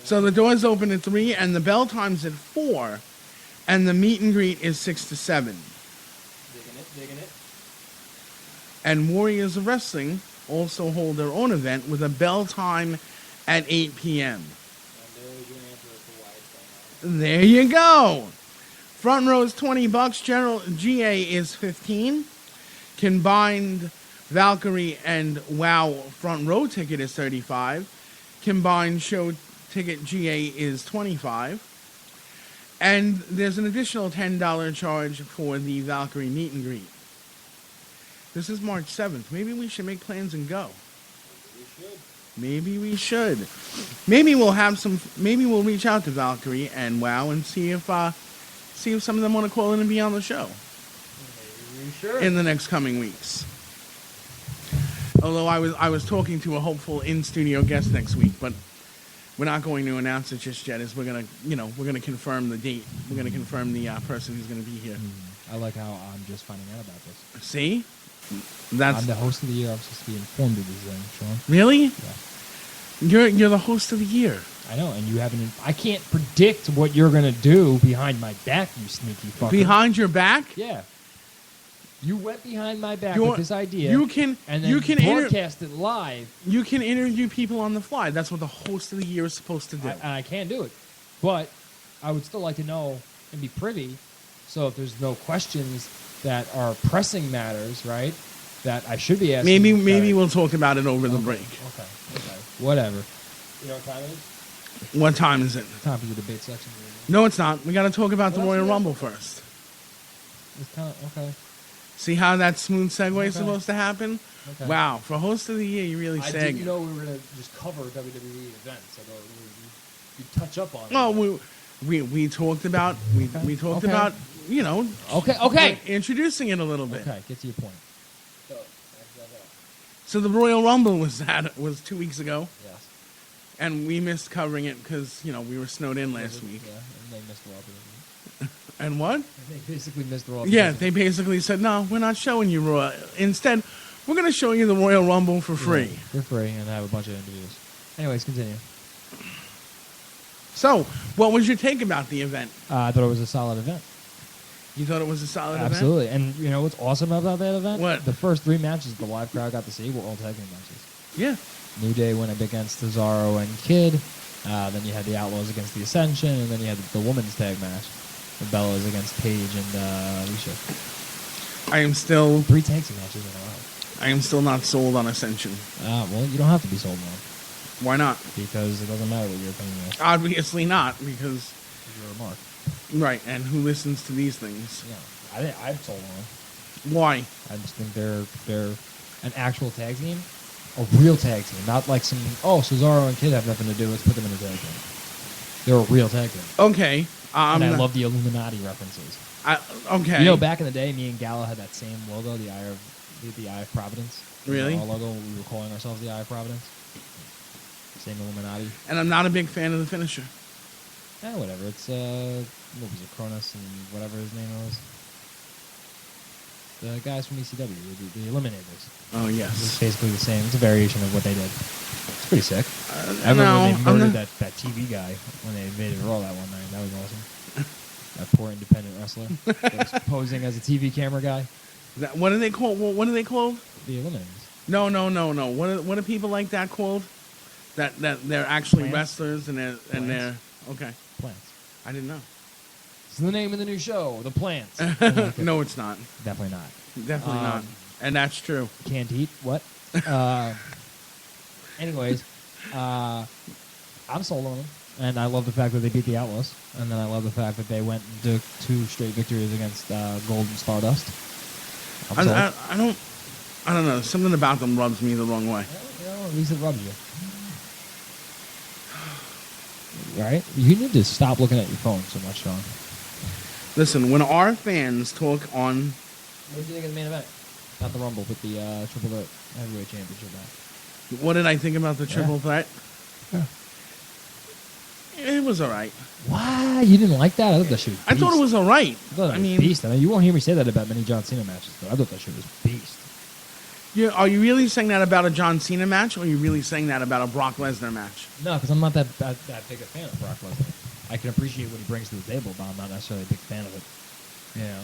So the doors open at 3 and the bell time's at 4, and the meet and greet is 6 to 7. Digging it. And Warriors of Wrestling also hold their own event with a bell time at 8 p.m. There you go. Front row is $20. General GA is $15. Combined Valkyrie and WOW front row ticket is $35. Combined show ticket GA is $25. And there's an additional $10 charge for the Valkyrie meet and greet. This is March 7th. Maybe we should make plans and go. Maybe we should. Maybe we'll reach out to Valkyrie and WOW and see if some of them want to call in and be on the show. In the next coming weeks. Although I was talking to a hopeful in-studio guest next week, but we're not going to announce it just yet. We're gonna confirm the date. We're gonna confirm the person who's gonna be here. I like how I'm just finding out about this. See, I'm the host of the year. I'm supposed to be informed of this thing, Sean. Really? Yeah. You're the host of the year. I know, and you haven't. I can't predict what you're gonna do behind my back, you sneaky fucker. Behind your back? Yeah. You went behind my back You- with this idea. you can- and then you can broadcast it live. You can interview people on the fly. That's what the host of the year is supposed to do. And I can do it, but I would still like to know and be privy. So if there's no questions that are pressing matters, right? That I should be asking. Maybe we'll talk about it over the break. Okay. Whatever. You know what time it is? What time is it? Time for the debate section. No, it's not. We got to talk about the Well, Royal that's- Rumble first. It's kind of okay. See how that smooth segue is Okay. supposed to happen? Okay. Wow, for host of the year, you really I sang didn't it. know we were gonna just cover WWE events. I thought we touch up on. No, we talked about we talked Okay. about Okay. introducing it a little bit. Okay, get to your point. So the Royal Rumble was 2 weeks ago, Yes. and we missed covering it because we were snowed in last week. Yeah, and they missed the Raw. And what? They basically missed the Raw. Yeah, they basically said, no, we're not showing you Raw. Instead, we're going to show you the Royal Rumble for free. For free, and have a bunch of interviews. Anyways, continue. So, what was your take about the event? I thought it was a solid event. You thought it was a solid event? Absolutely. And you know what's awesome about that event? What? The first 3 matches the live crowd got to see were all tag team matches. Yeah. New Day went up against Cesaro and Kid. Then you had the Outlaws against the Ascension, and then you had the women's tag match. The Bellas against Paige and Alicia. I am still 3 tag team matches in a row. I am still not sold on Ascension. Well, you don't have to be sold on Why not? because it doesn't matter what your opinion is. Obviously not, because You're a mark. right. And who listens to these things? Yeah, I'm sold on. Why? I just think they're an actual tag team, a real tag team, not like some Cesaro and Kid have nothing to do. Let's put them in a tag team. They're a real tag team. Okay. And I love the Illuminati references. Okay. You know, back in the day, me and Gallo had that same logo, the Eye of Providence. Really? Our logo, we were calling ourselves the Eye of Providence. Same Illuminati. And I'm not a big fan of the finisher. Whatever. It's what was it, Cronus and whatever his name was. The guys from ECW, the Eliminators. Oh, yes. It's basically the same. It's a variation of what they did. It's pretty sick. I remember no, when they I'm murdered not- that TV guy when they invaded Raw that one night. That was awesome. That poor independent wrestler that was posing as a TV camera guy. What do they call? What do they called? The Eliminators. No. What are people like that called? That they're actually Plants? wrestlers and they're okay. Plants. I didn't know. It's the name of the new show, The Plants. No, it's not. Definitely not. Definitely not. And that's true. Can't eat. What? Anyways, I'm sold on them. And I love the fact that they beat the Outlaws. And then I love the fact that they went and took 2 straight victories against Gold and Stardust. I'm sold. I don't know. Something about them rubs me the wrong way. You know, at least it rubs you. Right? You need to stop looking at your phone so much, Sean. Listen, when our fans talk on, What did you think of the main event? Not the Rumble, but the Triple Threat Heavyweight Championship match. what did I think about the triple threat? Yeah. It was all right. Why? You didn't like that? I thought that shit was beast. I thought it was all right. I thought it I was mean, beast. I mean, you won't hear me say that about many John Cena matches, but I thought that shit was beast. are you really saying that about a John Cena match, or are you really saying that about a Brock Lesnar match? No, because I'm not that big a fan of Brock Lesnar. I can appreciate what he brings to the table, but I'm not necessarily a big fan of it. You know,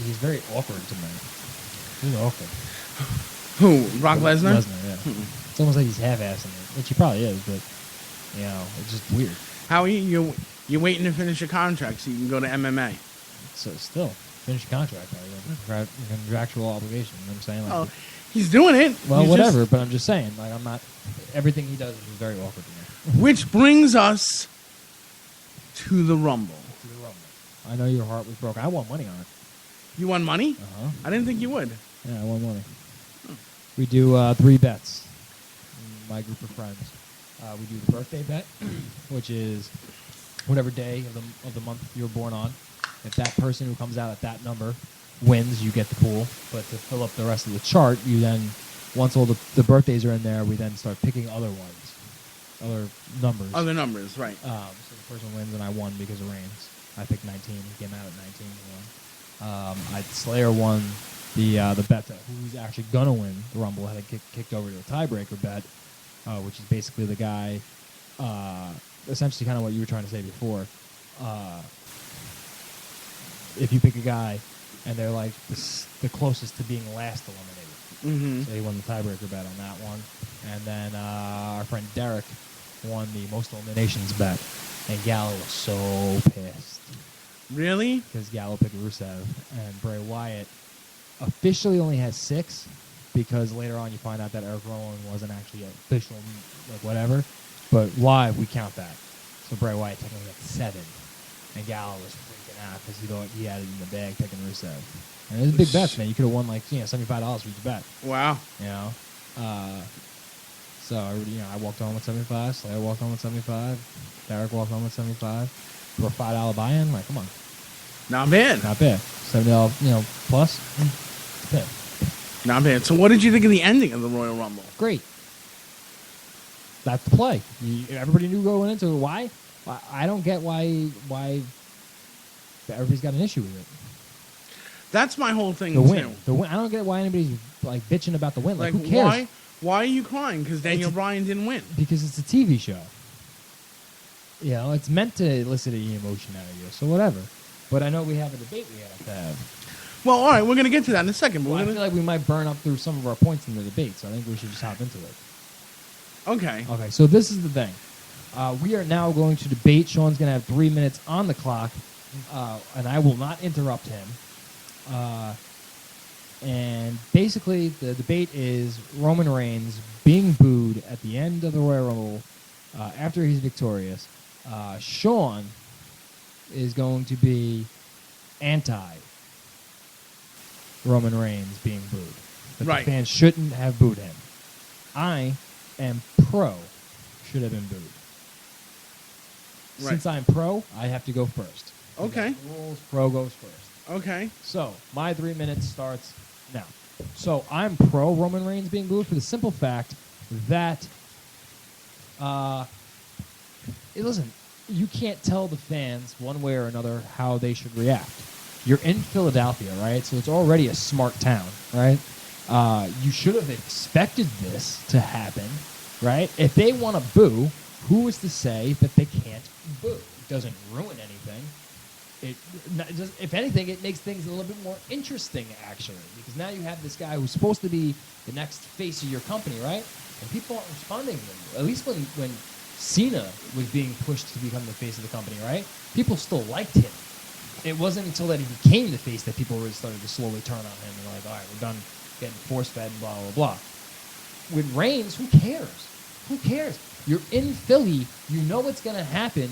he's very awkward to me. He's awkward. Who? Brock Lesnar? Lesnar, yeah. It's almost like he's half-assing it, which he probably is, but you know, it's just weird. How you waiting to finish your contract so you can go to MMA? So still, finish your contract. Right? Contractual obligation. You know what I'm saying? Like, Oh, he's doing it. well, He's whatever. just- But I'm just saying, like, I'm not. Everything he does is very awkward to me. which brings us to the Rumble. I know your heart was broken. I won money on it. You won money? Uh-huh. I didn't think you would. Yeah, I won money. We do 3 bets. My group of friends. We do the birthday bet, which is whatever day of the month you're born on. If that person who comes out at that number wins, you get the pool. But to fill up the rest of the chart, you then, once all the birthdays are in there, we then start picking other ones, other numbers. Other numbers, right. So the person wins, and I won because of Reigns. I picked 19. He came out at 19. He won. Slayer won the bet that who's actually gonna win the Rumble. Had it kicked over to a tiebreaker bet. which is basically the guy, essentially kind of what you were trying to say before. If you pick a guy and they're like the closest to being last eliminated. So he won the tiebreaker bet on that one. And then our friend Derek won the most eliminations bet. And Gallo was so pissed. Really? Because Gallo picked Rusev. And Bray Wyatt officially only has 6. Because later on you find out that Eric Rowan wasn't actually an official, like whatever. But live, we count that. So Bray Wyatt technically had 7. And Gallo was freaking out because he thought he had it in the bag picking Rusev. And it was a big bet, man. You could have won like $75 for each bet. Wow. You know, so I walked home with 75. Slayer walked home with 75. Derek walked home with 75. For a $5 buy-in, like come on, Not bad. not bad. $70, plus. It's bad. Not bad. So what did you think of the ending of the Royal Rumble? Great. That's the play. Everybody knew going into it. Why? I don't get why everybody's got an issue with it. That's my whole thing, The too. win. The win. I don't get why anybody's like bitching about the win. Like, Like, who cares? why are you crying? Because Daniel Bryan didn't win. Because it's a TV show. It's meant to elicit any emotion out of you, so whatever. But I know we have a debate we have to have. Well, all right, we're going to get to that in a second. But Well, I we're feel gonna... like we might burn up through some of our points in the debate, so I think we should just hop into it. Okay. Okay, so this is the thing. We are now going to debate. Sean's going to have 3 minutes on the clock, and I will not interrupt him. And basically, the debate is Roman Reigns being booed at the end of the Royal Rumble after he's victorious. Sean is going to be anti Roman Reigns being booed. That Right. the fans shouldn't have booed him. I am pro should have been booed. Right. Since I'm pro, I have to go first. Okay. Rules, pro goes first. Okay. So, my 3 minutes starts now. So, I'm pro Roman Reigns being booed for the simple fact that, listen, you can't tell the fans one way or another how they should react. You're in Philadelphia, right? So, it's already a smart town, right? You should have expected this to happen, right? If they want to boo, who is to say that they can't boo? It doesn't ruin anything. If anything, it makes things a little bit more interesting, actually, because now you have this guy who's supposed to be the next face of your company, right? And people aren't responding to him. At least when Cena was being pushed to become the face of the company, right? People still liked him. It wasn't until that he became the face that people really started to slowly turn on him and like, all right, we're done getting force-fed and blah, blah, blah. With Reigns, who cares? Who cares? You're in Philly. You know what's going to happen,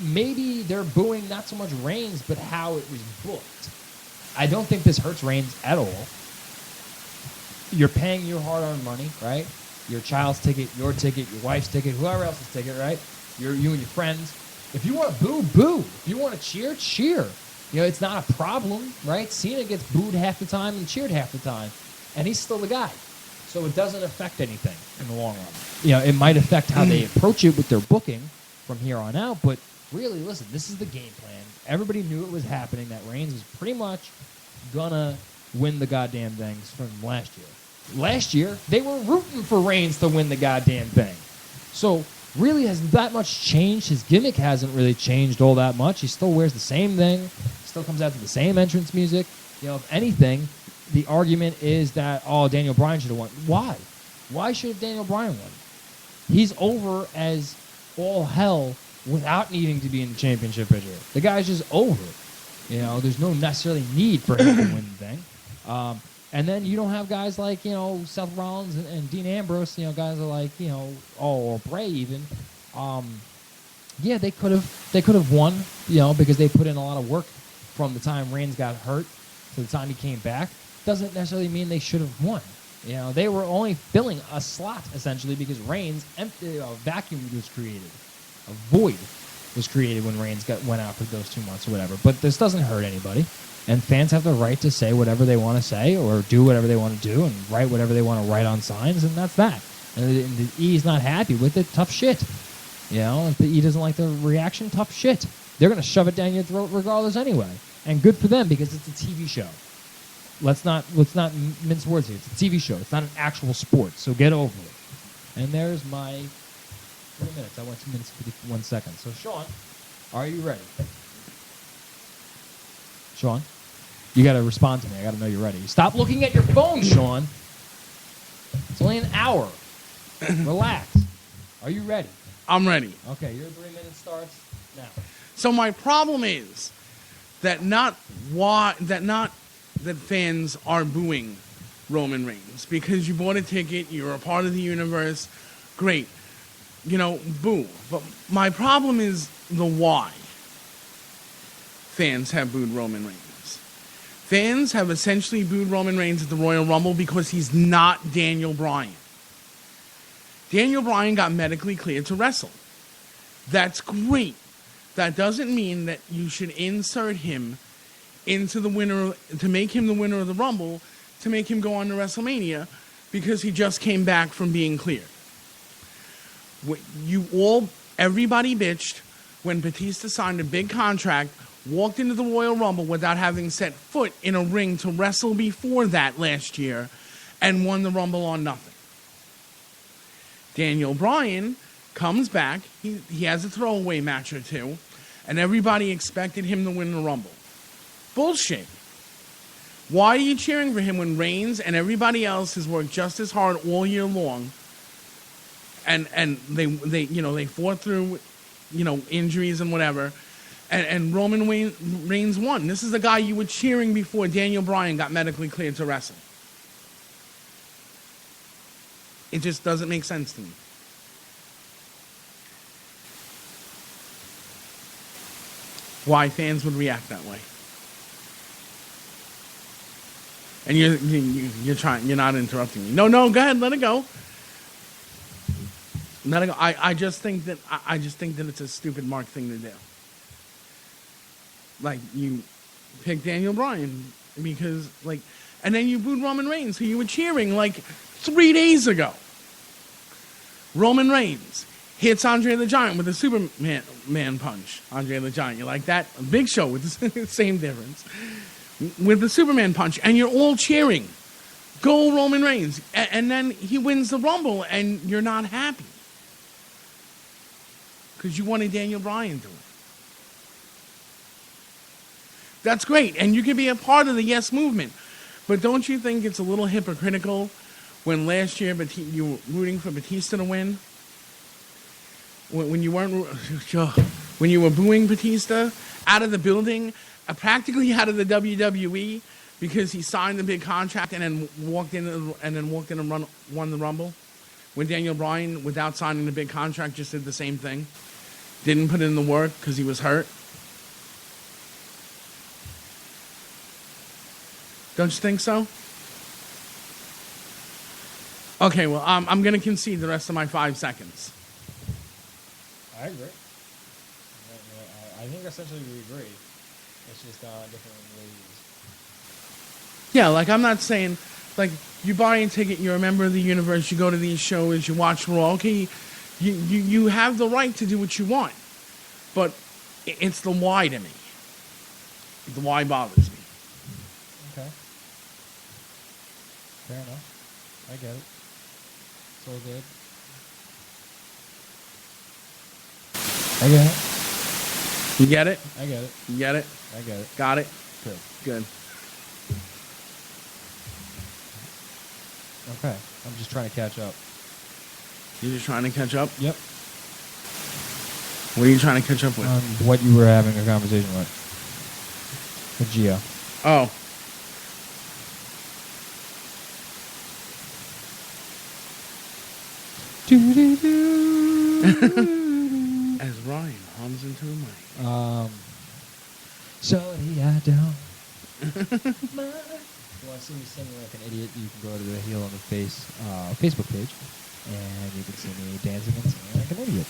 Maybe they're booing not so much Reigns, but how it was booked. I don't think this hurts Reigns at all. You're paying your hard-earned money, right? Your child's ticket, your wife's ticket, whoever else's ticket, right? You and your friends. If you want to boo, boo. If you want to cheer, cheer. It's not a problem, right? Cena gets booed half the time and cheered half the time, and he's still the guy. So it doesn't affect anything in the long run. It might affect how they approach it with their booking from here on out, but really, listen, this is the game plan. Everybody knew it was happening, that Reigns was pretty much gonna win the goddamn things from last year. Last year, they were rooting for Reigns to win the goddamn thing. So, really, hasn't that much changed? His gimmick hasn't really changed all that much. He still wears the same thing, still comes out to the same entrance music. If anything, the argument is that, Daniel Bryan should have won. Why? Why should Daniel Bryan win? He's over as all hell without needing to be in the championship picture. The guy's just over. There's no necessarily need for him to win the thing. And then you don't have guys like, Seth Rollins and Dean Ambrose, guys are like, or Bray even. Yeah, they could have won, because they put in a lot of work from the time Reigns got hurt to the time he came back. Doesn't necessarily mean they should have won. They were only filling a slot, essentially, because Reigns, a vacuum was created. A void was created when Reigns went out for those 2 months or whatever. But this doesn't hurt anybody. And fans have the right to say whatever they want to say or do whatever they want to do and write whatever they want to write on signs, and that's that. And the E's not happy with it, tough shit. If the E doesn't like the reaction, tough shit. They're going to shove it down your throat regardless anyway. And good for them because it's a TV show. Let's not mince words here. It's a TV show. It's not an actual sport, so get over it. And there's my 3 minutes. I went 2 minutes and 51 seconds. So, Sean, are you ready? Sean, you got to respond to me. I got to know you're ready. Stop looking at your phone, Sean. It's only an hour. Relax. Are you ready? I'm ready. Okay, your 3 minutes starts now. So my problem is that that fans are booing Roman Reigns because you bought a ticket, you're a part of the universe, great, boo. But my problem is the why fans have booed Roman Reigns. Fans have essentially booed Roman Reigns at the Royal Rumble because he's not Daniel Bryan. Daniel Bryan got medically cleared to wrestle. That's great. That doesn't mean that you should insert him into the winner, to make him the winner of the Rumble, to make him go on to WrestleMania, because he just came back from being cleared. Everybody bitched when Batista signed a big contract, walked into the Royal Rumble without having set foot in a ring to wrestle before that last year, and won the Rumble on nothing. Daniel Bryan comes back, he has a throwaway match or two, and everybody expected him to win the Rumble. Bullshit. Why are you cheering for him when Reigns and everybody else has worked just as hard all year long, and they fought through injuries and whatever, and Roman Reigns won? This is the guy you were cheering before Daniel Bryan got medically cleared to wrestle. It just doesn't make sense to me. Why fans would react that way. And you're not interrupting me. No, go ahead, let it go. Let it go. I just think that it's a stupid Mark thing to do. Like, you pick Daniel Bryan because, and then you booed Roman Reigns, who you were cheering 3 days ago. Roman Reigns hits Andre the Giant with a Superman punch. Andre the Giant, you like that? A Big Show with the same difference. With the Superman punch, and you're all cheering. Go Roman Reigns. And then he wins the Rumble, and you're not happy. Because you wanted Daniel Bryan to win. That's great, and you can be a part of the Yes Movement. But don't you think it's a little hypocritical when last year you were rooting for Batista to win? When you were booing Batista out of the building, practically out of the WWE, because he signed the big contract and then walked in and won the Rumble. When Daniel Bryan, without signing the big contract, just did the same thing, didn't put in the work because he was hurt. Don't you think so? Okay, well, I'm going to concede the rest of my 5 seconds. I agree. I think essentially we agree. It's just different ways. Yeah, I'm not saying, you buy a ticket, you're a member of the universe, you go to these shows, you watch Raw, okay, you have the right to do what you want. But it's the why to me. The why bothers me. Okay. Fair enough. I get it. It's all good. I get it. You get it? I get it. You get it? I get it. Got it? Good. Good. Okay. I'm just trying to catch up. You're just trying to catch up? Yep. What are you trying to catch up with? What you were having a conversation with Gio. Oh. As Ryan hums into the mic. Sorry, I don't. If you want to see me singing like an idiot, you can go to the Heel on the Face Facebook page, and you can see me dancing and singing like an idiot.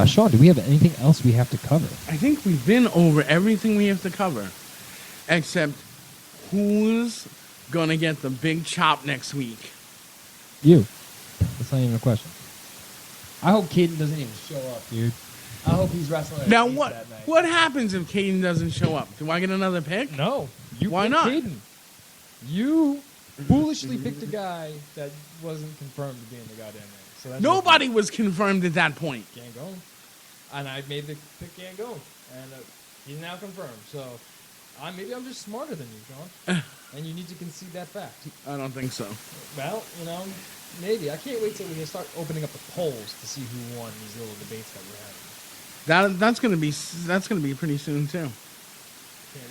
Sean, do we have anything else we have to cover? I think we've been over everything we have to cover, except who's going to get the big chop next week? You. That's not even a question. I hope Caden doesn't even show up, dude. I hope he's wrestling. Now, that night. what happens if Caden doesn't show up? Do I get another pick? No. Why not? Caden. You foolishly picked a guy that wasn't confirmed to be in the goddamn race. So that's Nobody was confirmed at that point. Gangone. And I made the pick Gangone. And he's now confirmed. So maybe I'm just smarter than you, Sean. And you need to concede that fact. I don't think so. Well, maybe. I can't wait till we start opening up the polls to see who won these little debates that we're having. That's gonna be pretty soon too. Can't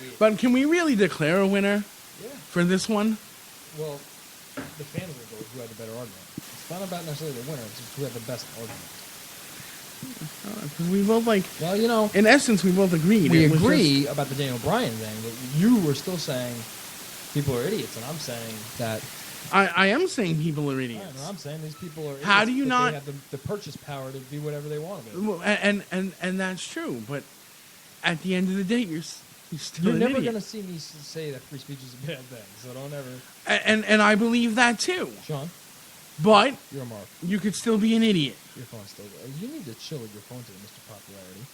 wait. But can we really declare a winner Yeah. for this one? Well, the fans will go who had the better argument. It's not about necessarily the winner. It's just who had the best argument. Because we both Well, in essence, we both agreed. we It was agree about the Daniel Bryan thing, but you were still saying people are idiots, and I'm saying that. I am saying people are I idiots. know, I'm saying these people are idiots. How do you but not- They have the purchase power to do whatever they want to do. Well, and that's true. But at the end of the day, you're still You're an never idiot. going to see me say that free speech is a bad thing, so don't ever. And I believe that too. Sean, But you're a mark. you could still be an idiot. Your phone's still good. You need to chill with your phone today, Mr. Popularity.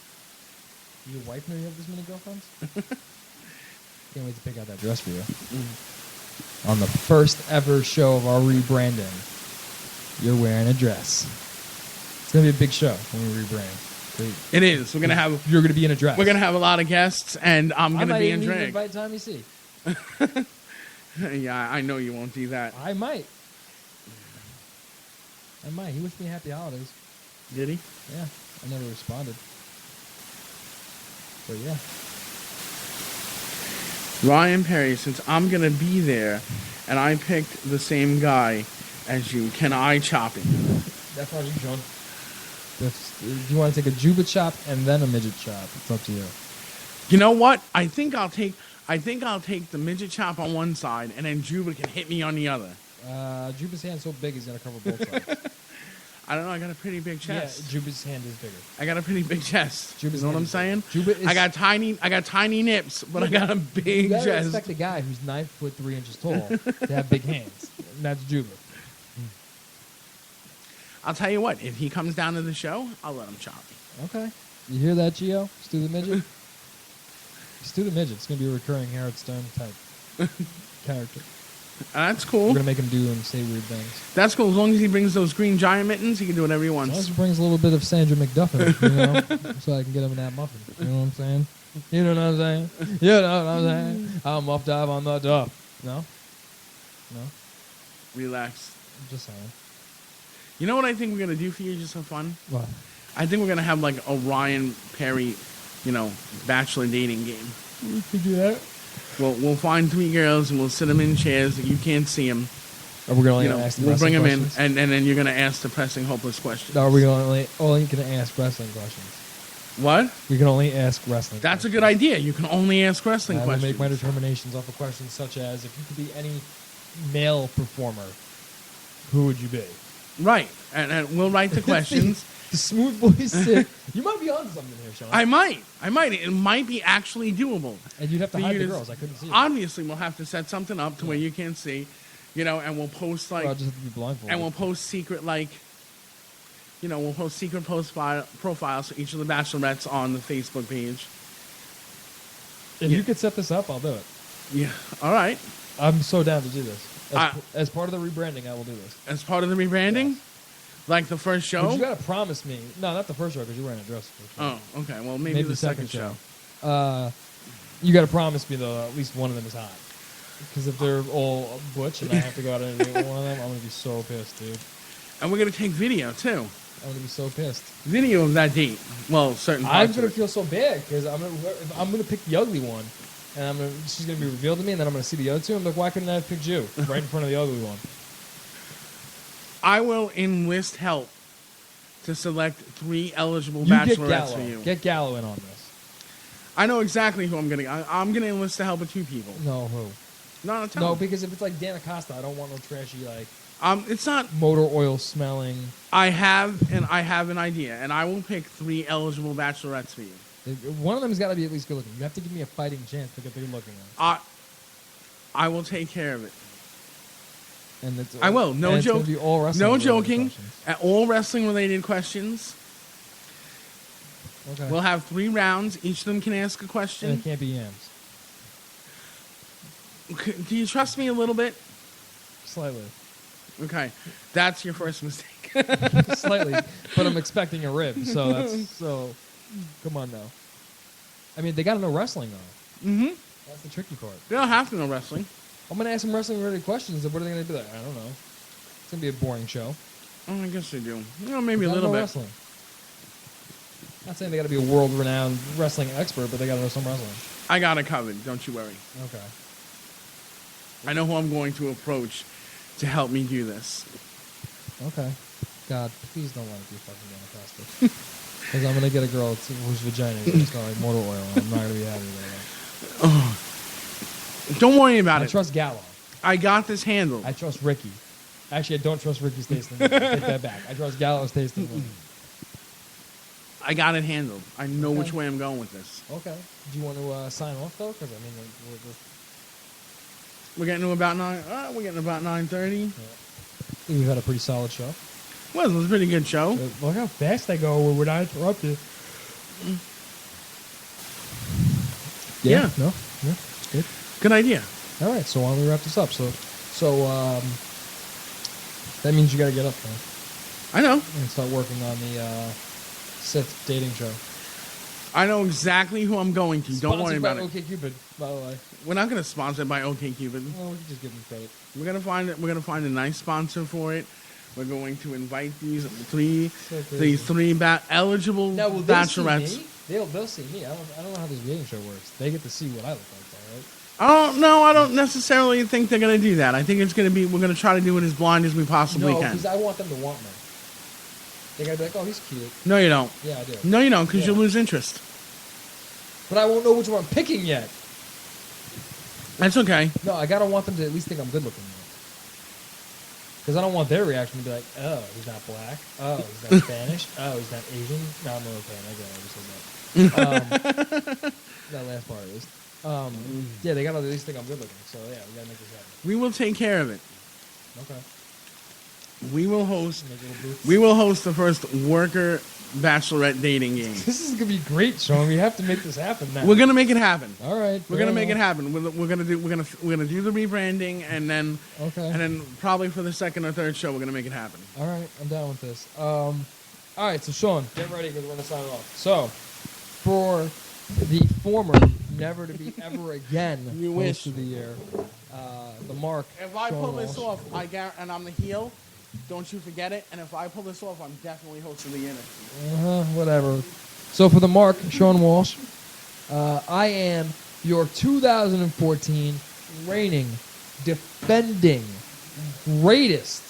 Your wife know you have this many girlfriends? Can't wait to pick out that dress for you. On the first ever show of our rebranding, you're wearing a dress. It's going to be a big show when we rebrand. It is. We're gonna have You're going to be in a dress. we're gonna have a lot of guests, and I'm I gonna might be in even drag. invite Tommy C. Yeah, I know you won't do that. I might. He wished me happy holidays. Did he? Yeah, I never responded. But yeah. Ryan Perry, since I'm gonna be there, and I picked the same guy as you, can I chop him? That's on you, John. Do you want to take a Juba chop and then a midget chop? It's up to you. You know what? I think I'll take the midget chop on one side, and then Juba can hit me on the other. Juba's hand's so big he's gonna cover both sides. I don't know. I got a pretty big chest. Yeah, Juba's hand is bigger. I got a pretty big chest. Juba's you know what hand I'm is saying? bigger. Juba is, I got tiny nips, but I got a you big gotta chest. respect a guy who's 9'3" tall to have big hands. And that's Juba. I'll tell you what. If he comes down to the show, I'll let him chop me. Okay. You hear that, Gio? Stu the Midget? Stu the Midget. It's gonna be a recurring Howard Stern type character. That's We're cool. gonna make him do and say weird things. That's cool. As long as he brings those green giant mittens, he can do whatever he As long as wants. he brings a little bit of Sandra McDuffin, you know, so I can get him in that muffin. You know what I'm saying? You know what I'm saying? You know what I'm saying? I'm muffed up on the duff. No? No? Relax. I'm just saying. You know what I think we're gonna do for you just for fun? What? I think we're gonna have like a Ryan Perry, bachelor dating game. You could do that. We'll find 3 girls and we'll sit them in chairs that you can't see them. Are we going to ask the We'll bring them wrestling in, questions? and then you're gonna ask the pressing, hopeless questions. No, are we only going to ask wrestling questions? What? We can only ask wrestling That's a questions. good idea. You can only ask wrestling I will questions. make my determinations off of questions such as, if you could be any male performer, who would you be? Right, and we'll write the questions. The smooth voice sick. You might be on something here, Sean. I might. It might be actually doable. And you'd have to For hide you the to- girls. I couldn't see it. Obviously, we'll have to set something up to where you can't see, and we'll post I'll just have to be blindfolded. and we'll post secret we'll post secret profiles for each of the bachelorettes on the Facebook page. If you could set this up, I'll do it. Yeah. All right. I'm so down to do this. I- As part of the rebranding, I will do this. As part of the rebranding, like the first But show. you got to promise me. No, not the first show, because you're wearing a dress. For sure. Oh, okay. Well, maybe the second show. You got to promise me, though, at least one of them is hot. Because if they're all butch and I have to go out and date one of them, I'm going to be so pissed, dude. And we're gonna take video too. I'm going to be so pissed. Video of that date. Well, certain I'm parts. going of to feel so bad because I'm going to pick the ugly one, and she's going to be revealed to me, and then I'm going to see the other two. I'm like, why couldn't I have picked you right in front of the ugly one? I will enlist help to select 3 eligible You get bachelorettes Gallo. for you. Get Gallo in on this. I know exactly who I'm gonna. I'm gonna enlist the help of 2 people. No, who? No, tell No, me. because if it's like Dan Acosta, I don't want no trashy It's not. motor oil smelling. I have an idea, and I will pick 3 eligible bachelorettes for you. One of them's got to be at least good looking. You have to give me a fighting chance to get the good looking one. I will take care of it. And it's I will. No and it's gonna joke. be all wrestling No related joking. questions. At all wrestling related questions. Okay. We'll have 3 rounds. Each of them can ask a and question. it can't be yams. Do you trust me a little bit? Slightly. Okay, that's your first mistake. Slightly, but I'm expecting a rib. So that's so. Come on now. I mean, they got to know wrestling though. Mm-hmm. That's the tricky part. They don't have to know wrestling. I'm gonna ask them wrestling-related questions. And what are they gonna be like? I don't know. It's gonna be a boring show. Oh, I guess they do. Maybe a Gotta little know bit. Wrestling. Not saying they got to be a world-renowned wrestling expert, but they got to know some wrestling. I got it covered. Don't you worry. Okay. I know who I'm going to approach to help me do this. Okay. God, please don't let it be fucking manifested. Because I'm gonna get a girl whose vagina is gonna like motor oil. And I'm not gonna be happy with that. Oh. Don't worry about I it. trust Gallo. I got this handled. I trust Ricky. Actually, I don't trust Ricky's taste in women. Take that back. I trust Gallo's taste in women. I got it handled. I know Okay. which way I'm going with this. Okay. Do you want to sign off though? Because I mean, We're getting to about 9. We're getting about 9:30. we've had a pretty solid show. Well, it was a pretty good show. Look how fast I go when we're not interrupted. Yeah. No. Yeah. It's good. Good idea. All right. So why don't we wrap this up? So that means you got to get up now I know. and start working on the Sith dating show. I know exactly who I'm going to. Don't worry Sponsored by about it. OkCupid, by the way. We're not going to sponsor it by OkCupid. Well, we can just give them credit. We're gonna find it. We're gonna find a nice sponsor for it. We're going to invite these three eligible Now, will they see bachelorettes. me? They'll see me. I don't know how this dating show works. They get to see what I look like, though, right? I don't necessarily think they're gonna do that. I think it's gonna be. We're gonna try to do it as blind as we possibly No, can. because I want them to want me. They gotta be like, oh, he's cute. No, you don't. Yeah, I do. No, you don't, because Yeah. you'll lose interest. But I won't know which one I'm picking yet. That's okay. No, I gotta want them to at least think I'm good looking. Because I don't want their reaction to be like, oh, he's not black. Oh, he's not Spanish. Oh, he's not Asian. No, I'm European. I get it. I just said that. That last part is. Yeah, they gotta at least think I'm good looking. So yeah, we gotta make this happen. We will take care of it. Okay. We will host. Make little booths. We will host the first worker bachelorette dating game. This is gonna be great, Sean. We have to make this happen now. We're gonna make it happen. All right. We're gonna make it happen. We're gonna do the rebranding, and then probably for the second or third show we're gonna make it happen. All right, I'm down with this. All right, so Sean, get ready because we're gonna sign off. So, for the former never to be ever again You host wish. of the year, the Mark. If I Sean pull this Walsh. off, and I'm the heel, don't you forget it. And if I pull this off, I'm definitely hosting the interview. Whatever. So for the Mark, Sean Walsh, I am your 2014 reigning, defending, greatest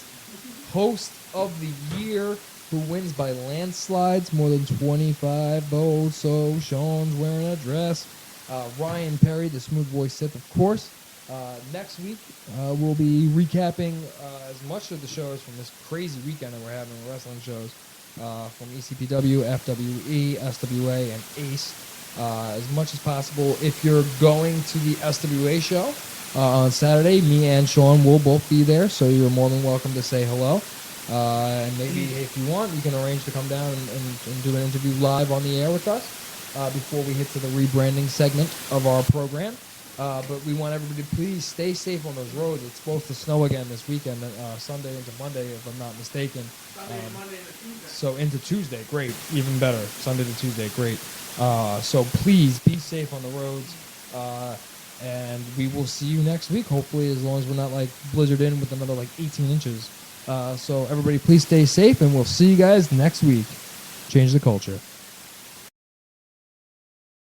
host of the year, who wins by landslides, more than 25. Oh, so Sean's wearing a dress. Ryan Perry, the smooth voice Sith, of course. Next week, we'll be recapping as much of the shows from this crazy weekend that we're having with wrestling shows from ECPW, FWE, SWA, and ACE as much as possible. If you're going to the SWA show on Saturday, me and Sean will both be there, so you're more than welcome to say hello. And maybe if you want, you can arrange to come down and do an interview live on the air with us before we hit to the rebranding segment of our program. But we want everybody to please stay safe on those roads. It's supposed to snow again this weekend, Sunday into Monday, if I'm not mistaken. Monday to Tuesday. So into Tuesday, great, even better. Sunday to Tuesday, great. So please be safe on the roads, and we will see you next week. Hopefully, as long as we're not like blizzard in with another like 18 inches. So everybody, please stay safe, and we'll see you guys next week. Change the culture.